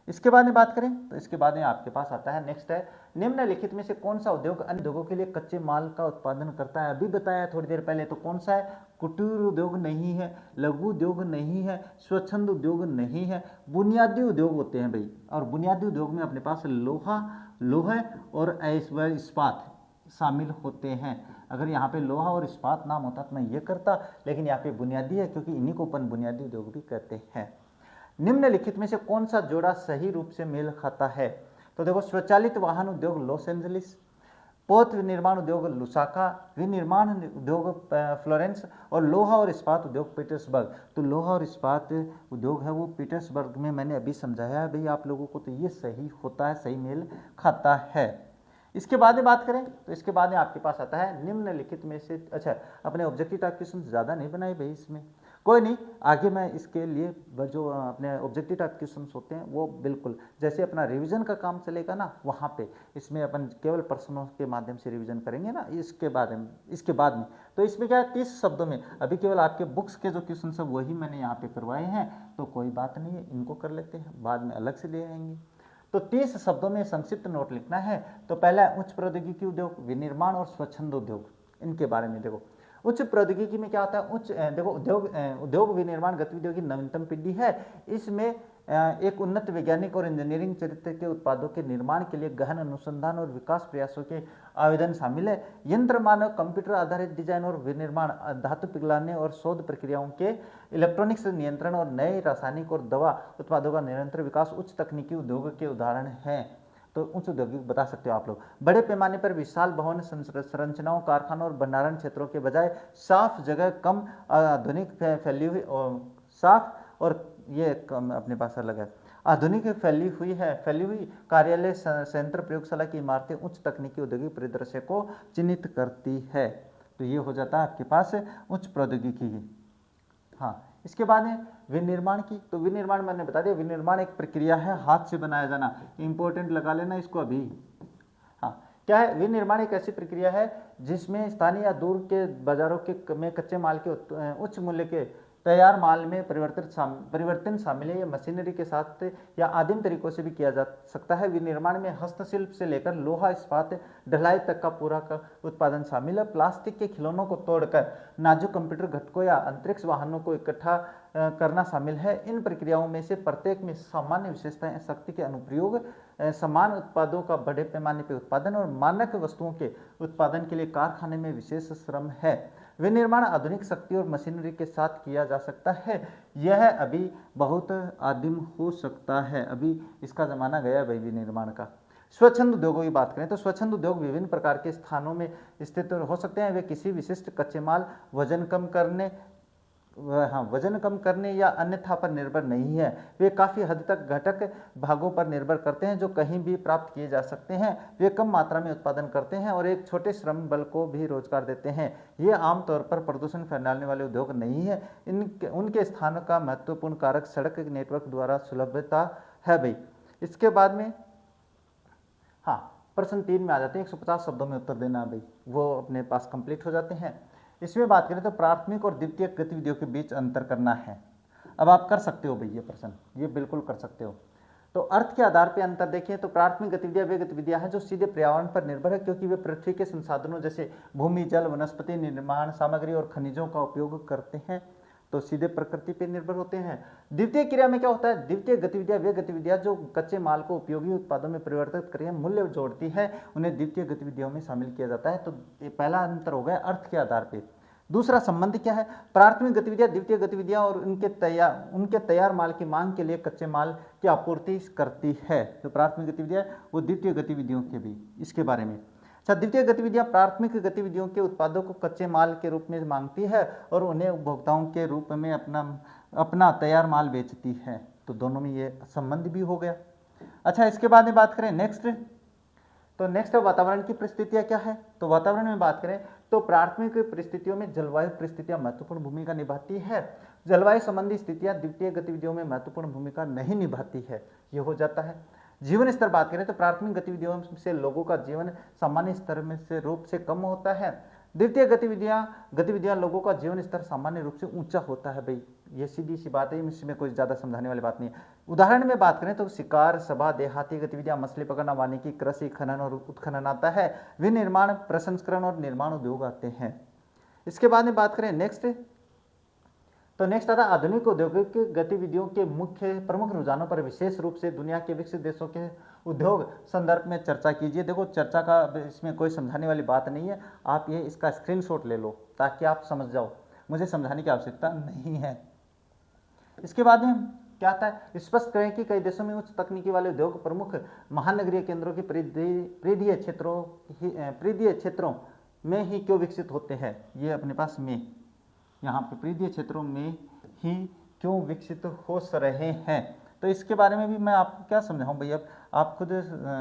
इसके बाद में बात करें तो इसके बाद में आपके पास आता है, नेक्स्ट है, निम्नलिखित में से कौन सा उद्योग अन्य उद्योगों के लिए कच्चे माल का उत्पादन करता है? अभी बताया थोड़ी देर पहले, तो कौन सा है? कुटीर उद्योग नहीं है, लघु उद्योग नहीं है, स्वच्छंद उद्योग नहीं है, बुनियादी उद्योग होते हैं भाई। और बुनियादी उद्योग में अपने पास लोहा और इस्पात शामिल होते हैं। अगर यहाँ पे लोहा और इस्पात नाम होता तो मैं ये करता, लेकिन यहाँ पे बुनियादी है क्योंकि इन्हीं को अपन बुनियादी उद्योग भी कहते हैं। निम्नलिखित में से कौन सा जोड़ा सही रूप से मेल खाता है? तो देखो, स्वचालित वाहन उद्योग लॉस एंजलिस, पोत विनिर्माण उद्योग लुसाका, विनिर्माण उद्योग फ्लोरेंस और लोहा और इस्पात उद्योग पीटर्सबर्ग। तो लोहा और इस्पात उद्योग है वो पीटर्सबर्ग में, मैंने अभी समझाया है भाई आप लोगों को, तो ये सही होता है, सही मेल खाता है। इसके बाद में बात करें तो इसके बाद में आपके पास आता है निम्नलिखित में से, अच्छा अपने ऑब्जेक्टिव टाइप क्वेश्चन ज़्यादा नहीं बनाए भाई इसमें, कोई नहीं, आगे मैं इसके लिए जो अपने ऑब्जेक्टिव टाइप क्वेश्चन होते हैं वो बिल्कुल जैसे अपना रिवीजन का काम चलेगा ना, वहाँ पे इसमें अपन केवल प्रश्नों के माध्यम से रिवीजन करेंगे ना। इसके बाद में तो इसमें क्या है, 30 शब्दों में, अभी केवल आपके बुक्स के जो क्वेश्चन है वही मैंने यहाँ पे करवाए हैं, तो कोई बात नहीं है, इनको कर लेते हैं, बाद में अलग से ले आएंगे। तो 30 शब्दों में संक्षिप्त नोट लिखना है। तो पहला है उच्च प्रौद्योगिकी उद्योग, विनिर्माण और स्वच्छंद उद्योग, इनके बारे में देखो। उच्च प्रौद्योगिकी में क्या होता है? देखो, उद्योग विनिर्माण गतिविधियों की नवीनतम पीढ़ी है। इसमें एक उन्नत वैज्ञानिक और इंजीनियरिंग चरित्र के उत्पादों के निर्माण के लिए गहन अनुसंधान और विकास प्रयासों के आवेदन शामिल है। यंत्र मानव, कंप्यूटर आधारित डिजाइन और विनिर्माण, धातु पिघलाने और शोध प्रक्रियाओं के इलेक्ट्रॉनिक्स नियंत्रण और नए रासायनिक और दवा उत्पादों का निरंतर विकास उच्च तकनीकी उद्योग के उदाहरण हैं। तो उच्च औद्योगिक बता सकते हो आप लोग। बड़े पैमाने पर विशाल भवन संरचनाओं, कारखानों और भंडारण क्षेत्रों के बजाय साफ जगह, कम आधुनिक फैली हुई साफ और ये कम अपने पास अलग है, आधुनिक फैली हुई कार्यालय, संयंत्र, प्रयोगशाला की इमारतें उच्च तकनीकी औद्योगिक परिदृश्य को चिन्हित करती है। तो ये हो जाता है आपके पास उच्च प्रौद्योगिकी की। हाँ, इसके बाद है विनिर्माण की। तो विनिर्माण मैंने बता दिया, विनिर्माण एक प्रक्रिया है हाथ से बनाया जाना, इंपॉर्टेंट लगा लेना इसको अभी। हाँ, क्या है विनिर्माण? एक ऐसी प्रक्रिया है जिसमें स्थानीय या दूर के बाजारों के में कच्चे माल के उच्च मूल्य के तैयार माल में परिवर्तन शामिल है। ये मशीनरी के साथ या आदिम तरीकों से भी किया जा सकता है। विनिर्माण में हस्तशिल्प से लेकर लोहा, इस्पात, ढलाई तक का पूरा का उत्पादन शामिल है। प्लास्टिक के खिलौनों को तोड़कर नाजुक कंप्यूटर घटकों या अंतरिक्ष वाहनों को इकट्ठा करना शामिल है। इन प्रक्रियाओं में से प्रत्येक में सामान्य विशेषताएं, शक्ति के अनुप्रयोग, समान उत्पादों का बड़े पैमाने पर उत्पादन और मानक वस्तुओं के उत्पादन के लिए कारखाने में विशेष श्रम है। विनिर्माण आधुनिक शक्ति और मशीनरी के साथ किया जा सकता है। यह अभी बहुत आदिम हो सकता है, अभी इसका जमाना गया भाई विनिर्माण का। स्वच्छंद उद्योगों की बात करें तो स्वच्छंद उद्योग विभिन्न प्रकार के स्थानों में स्थित हो सकते हैं। वे किसी विशिष्ट कच्चे माल, वजन कम करने या अन्यथा पर निर्भर नहीं है। वे काफ़ी हद तक घटक भागों पर निर्भर करते हैं जो कहीं भी प्राप्त किए जा सकते हैं। वे कम मात्रा में उत्पादन करते हैं और एक छोटे श्रम बल को भी रोजगार देते हैं। ये आमतौर पर प्रदूषण फैलाने वाले उद्योग नहीं है। उनके स्थान का महत्वपूर्ण कारक सड़क नेटवर्क द्वारा सुलभता है भाई। इसके बाद में हाँ, प्रश्न 3 में आ जाते हैं। 150 शब्दों में उत्तर देना भाई, वो अपने पास कंप्लीट हो जाते हैं। इसमें बात करें तो प्राथमिक और द्वितीयक गतिविधियों के बीच अंतर करना है। अब आप कर सकते हो भाई ये प्रश्न, ये बिल्कुल कर सकते हो। तो अर्थ के आधार पर अंतर देखें तो प्राथमिक गतिविधियां वे गतिविधियां हैं जो सीधे पर्यावरण पर निर्भर है, क्योंकि वे पृथ्वी के संसाधनों जैसे भूमि, जल, वनस्पति, निर्माण सामग्री और खनिजों का उपयोग करते हैं, तो सीधे प्रकृति पर निर्भर होते हैं। द्वितीय क्रिया में क्या होता है? द्वितीय गतिविधियां वे गतिविधियां जो कच्चे माल को उपयोगी उत्पादों में परिवर्तित करके मूल्य जोड़ती है, उन्हें द्वितीय गतिविधियों में शामिल किया जाता है। तो पहला अंतर हो गया अर्थ के आधार पर। दूसरा संबंध क्या है? प्राथमिक गतिविधियां द्वितीय गतिविधियां और उनके तैयार माल की मांग के लिए कच्चे माल की आपूर्ति करती है। तो प्राथमिक गतिविधियां वो द्वितीय गतिविधियों के भी, इसके बारे में। अच्छा, द्वितीय गतिविधियां प्राथमिक गतिविधियों के उत्पादों को कच्चे माल के रूप में मांगती है और उन्हें उपभोक्ताओं के रूप में अपना तैयार माल बेचती है। तो दोनों में ये संबंध भी हो गया। अच्छा, इसके बाद में बात करें नेक्स्ट, तो नेक्स्ट है वातावरण की परिस्थितियां क्या है। तो वातावरण में बात करें तो प्राथमिक परिस्थितियों में जलवायु परिस्थितियां महत्वपूर्ण भूमिका निभाती है। जलवायु संबंधी स्थितियां द्वितीय गतिविधियों में महत्वपूर्ण भूमिका नहीं निभाती है, ये हो जाता है। जीवन स्तर बात करें तो प्राथमिक गतिविधियों से लोगों का जीवन सामान्य स्तर में से रूप से कम होता है। द्वितीय गतिविधियां लोगों का जीवन स्तर सामान्य रूप से ऊंचा होता है भाई, ये सीधी सी बात है, इसमें कोई ज़्यादा समझाने वाली बात नहीं है। उदाहरण में बात करें तो शिकार, सभा, देहाती गतिविधियां, मछली पकड़ना, वानिकी, कृषि, खनन और उत्खनन आता है। विनिर्माण, प्रसंस्करण और निर्माण उद्योग आते हैं। इसके बाद में बात करें नेक्स्ट, तो नेक्स्ट आता है आधुनिक औद्योगिक गतिविधियों के प्रमुख रुझानों पर विशेष रूप से दुनिया के विकसित देशों के उद्योग संदर्भ में चर्चा कीजिए। देखो, चर्चा का इसमें कोई समझाने वाली बात नहीं है, आप ये इसका स्क्रीनशॉट ले लो ताकि आप समझ जाओ, मुझे समझाने की आवश्यकता नहीं है। इसके बाद में क्या आता है? स्पष्ट करें कि कई देशों में उच्च तकनीकी वाले उद्योग प्रमुख महानगरीय केंद्रों की परिधीय क्षेत्रों में ही क्यों विकसित होते हैं। ये अपने पास में यहाँ पे परिधीय क्षेत्रों में ही क्यों विकसित हो रहे हैं। तो इसके बारे में भी मैं आपको क्या समझाऊं भैया, आप खुद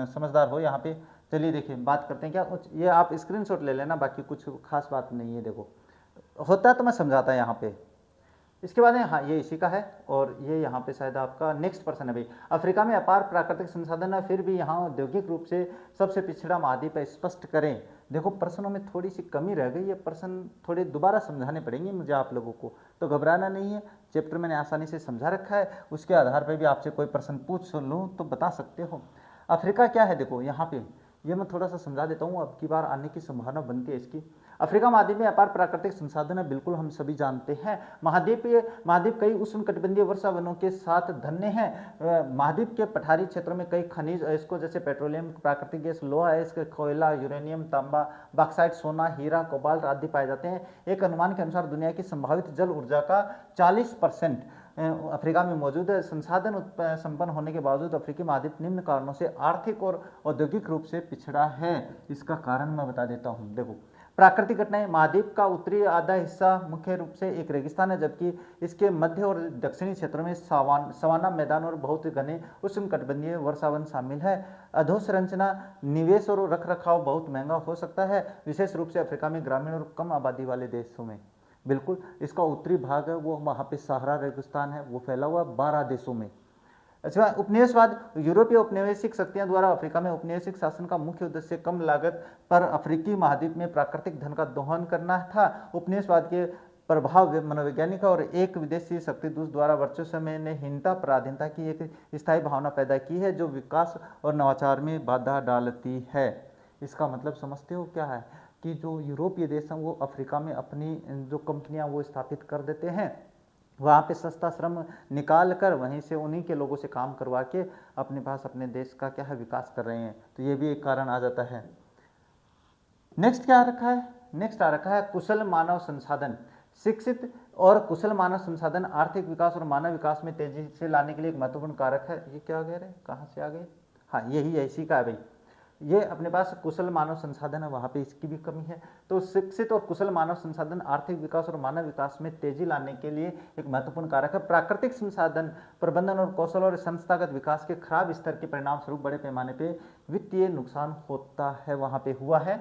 समझदार हो। यहाँ पे चलिए देखिए बात करते हैं क्या, ये आप स्क्रीनशॉट ले लेना, बाकी कुछ खास बात नहीं है। देखो, होता तो मैं समझाता यहाँ पे। इसके बाद हाँ, ये इसी का है और ये यहाँ पे शायद आपका नेक्स्ट प्रश्न है भाई। अफ्रीका में अपार प्राकृतिक संसाधन है, फिर भी यहाँ औद्योगिक रूप से सबसे पिछड़ा महाद्वीप है, स्पष्ट करें। देखो, प्रश्नों में थोड़ी सी कमी रह गई, ये प्रश्न थोड़े दोबारा समझाने पड़ेंगे मुझे आप लोगों को, तो घबराना नहीं है। चैप्टर मैंने आसानी से समझा रखा है, उसके आधार पर भी आपसे कोई प्रश्न पूछ लूँ तो बता सकते हो। अफ्रीका क्या है, देखो यहाँ पे ये मैं थोड़ा सा समझा देता हूँ, अब की बार आने की संभावना बनती है इसकी। अफ्रीका महाद्वीप में अपार प्राकृतिक संसाधन है, बिल्कुल हम सभी जानते हैं। महाद्वीप कई उष्णकटिबंधीय वर्षा वनों के साथ धन्य है। महाद्वीप के पठारी क्षेत्रों में कई खनिज इसको जैसे पेट्रोलियम, प्राकृतिक गैस, लोहा, इसके कोयला, यूरेनियम, तांबा, बॉक्साइट, सोना, हीरा, कोबाल्ट आदि पाए जाते हैं। एक अनुमान के अनुसार दुनिया की संभावित जल ऊर्जा का 40% अफ्रीका में मौजूद है। संसाधन संपन्न होने के बावजूद अफ्रीकी महाद्वीप निम्न कारणों से आर्थिक और औद्योगिक रूप से पिछड़ा है। इसका कारण मैं बता देता हूँ। देखो, प्राकृतिक घटनाएं, महाद्वीप का उत्तरी आधा हिस्सा मुख्य रूप से एक रेगिस्तान है, जबकि इसके मध्य और दक्षिणी क्षेत्रों में सवाना मैदान और बहुत घने उष्णकटिबंधीय वर्षावन शामिल है। अधोसंरचना, निवेश और रख रखाव बहुत महंगा हो सकता है, विशेष रूप से अफ्रीका में ग्रामीण और कम आबादी वाले देशों में। बिल्कुल, इसका उत्तरी भाग है वो वहाँ पे सहारा रेगिस्तान है, वो फैला हुआ 12 देशों में। अच्छा, उपनिवेशवाद, यूरोपीय औपनिवेशिक शक्तियों द्वारा अफ्रीका में औपनिवेशिक शासन का मुख्य उद्देश्य कम लागत पर अफ्रीकी महाद्वीप में प्राकृतिक धन का दोहन करना था। उपनिवेशवाद के प्रभाव मनोवैज्ञानिक और एक विदेशी शक्ति दूत द्वारा वर्चस्व में ने हीनता पराधीनता की एक स्थायी भावना पैदा की है, जो विकास और नवाचार में बाधा डालती है। इसका मतलब समझते हो क्या है कि जो यूरोपीय देश हैं वो अफ्रीका में अपनी जो कंपनियां वो स्थापित कर देते हैं, वहाँ पे सस्ता श्रम निकाल कर वहीं से उन्हीं के लोगों से काम करवा के अपने पास अपने देश का क्या है विकास कर रहे हैं। तो ये भी एक कारण आ जाता है। नेक्स्ट क्या आ रखा है? नेक्स्ट आ रखा है कुशल मानव संसाधन। शिक्षित और कुशल मानव संसाधन आर्थिक विकास और मानव विकास में तेजी से लाने के लिए एक महत्वपूर्ण कारक है। ये क्या आ गया रे, कहाँ से आ गए? हाँ, यही है, इसी का है भाई। ये अपने पास कुशल मानव संसाधन है, वहाँ पे इसकी भी कमी है। तो शिक्षित और कुशल मानव संसाधन आर्थिक विकास और मानव विकास में तेजी लाने के लिए एक महत्वपूर्ण कारक है। प्राकृतिक संसाधन प्रबंधन और कौशल और संस्थागत विकास के खराब स्तर के परिणाम स्वरूप बड़े पैमाने पे वित्तीय नुकसान होता है, वहाँ पे हुआ है।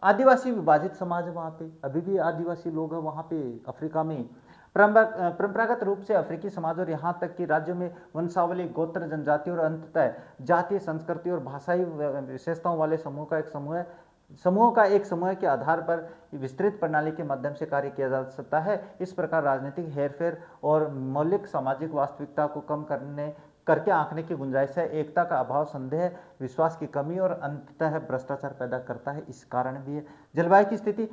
आदिवासी विभाजित समाज है वहाँ पे, अभी भी आदिवासी लोग हैं वहाँ पे अफ्रीका में। परंपरागत रूप से अफ्रीकी समाज और यहाँ तक कि राज्यों में वंशावली, गोत्र, जनजाति और अंततः जातीय, संस्कृति और भाषाई विशेषताओं वाले समूहों का एक समूह के आधार पर विस्तृत प्रणाली के माध्यम से कार्य किया जा सकता है। इस प्रकार राजनीतिक हेरफेर और मौलिक सामाजिक वास्तविकता को कम करके आंकने की गुंजाइश है। एकता का अभाव संदेह, विश्वास की कमी और अंततः भ्रष्टाचार पैदा करता है, इस कारण भी है। जलवायु की स्थिति,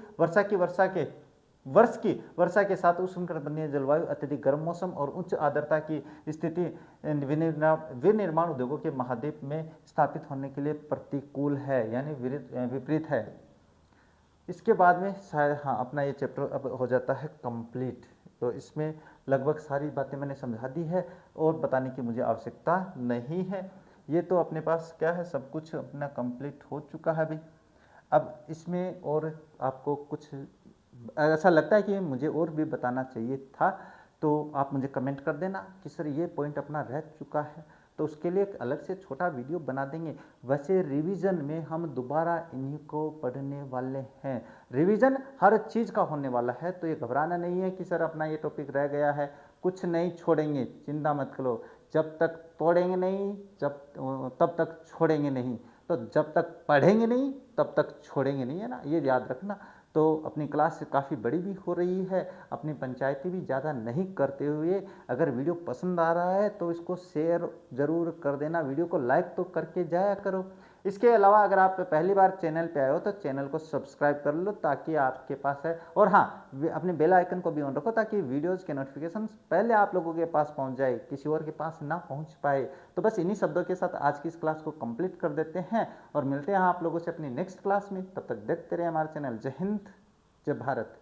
वर्षा के साथ उष्णकटिबंधीय जलवायु, अत्यधिक गर्म मौसम और उच्च आर्द्रता की स्थिति विनिर्माण उद्योगों के महाद्वीप में स्थापित होने के लिए प्रतिकूल है, यानी विपरीत है। इसके बाद में शायद हाँ अपना ये चैप्टर अब हो जाता है कंप्लीट। तो इसमें लगभग सारी बातें मैंने समझा दी है और बताने की मुझे आवश्यकता नहीं है। ये तो अपने पास क्या है, सब कुछ अपना कंप्लीट हो चुका है भाई। अब इसमें और आपको कुछ ऐसा लगता है कि मुझे और भी बताना चाहिए था, तो आप मुझे कमेंट कर देना कि सर ये पॉइंट अपना रह चुका है, तो उसके लिए एक अलग से छोटा वीडियो बना देंगे। वैसे रिवीजन में हम दोबारा इन्हीं को पढ़ने वाले हैं। रिवीजन हर चीज़ का होने वाला है, तो ये घबराना नहीं है कि सर अपना ये टॉपिक रह गया है, कुछ नहीं छोड़ेंगे, चिंता मत करो। जब तक तोड़ेंगे नहीं तब तक छोड़ेंगे नहीं, तो जब तक पढ़ेंगे नहीं तब तक छोड़ेंगे नहीं, है ना, ये याद रखना। तो अपनी क्लास काफ़ी बड़ी भी हो रही है, अपनी पंचायती भी ज़्यादा नहीं करते हुए अगर वीडियो पसंद आ रहा है तो इसको शेयर ज़रूर कर देना, वीडियो को लाइक तो करके जाया करो। इसके अलावा अगर आप पहली बार चैनल पे आए हो तो चैनल को सब्सक्राइब कर लो ताकि आपके पास है, और हाँ अपने बेल आइकन को भी ऑन रखो ताकि वीडियोज़ के नोटिफिकेशन पहले आप लोगों के पास पहुँच जाए, किसी और के पास ना पहुँच पाए। तो बस इन्हीं शब्दों के साथ आज की इस क्लास को कंप्लीट कर देते हैं और मिलते हैं आप लोगों से अपनी नेक्स्ट क्लास में। तब तक देखते रहे हमारा चैनल। जय हिंद, जय भारत।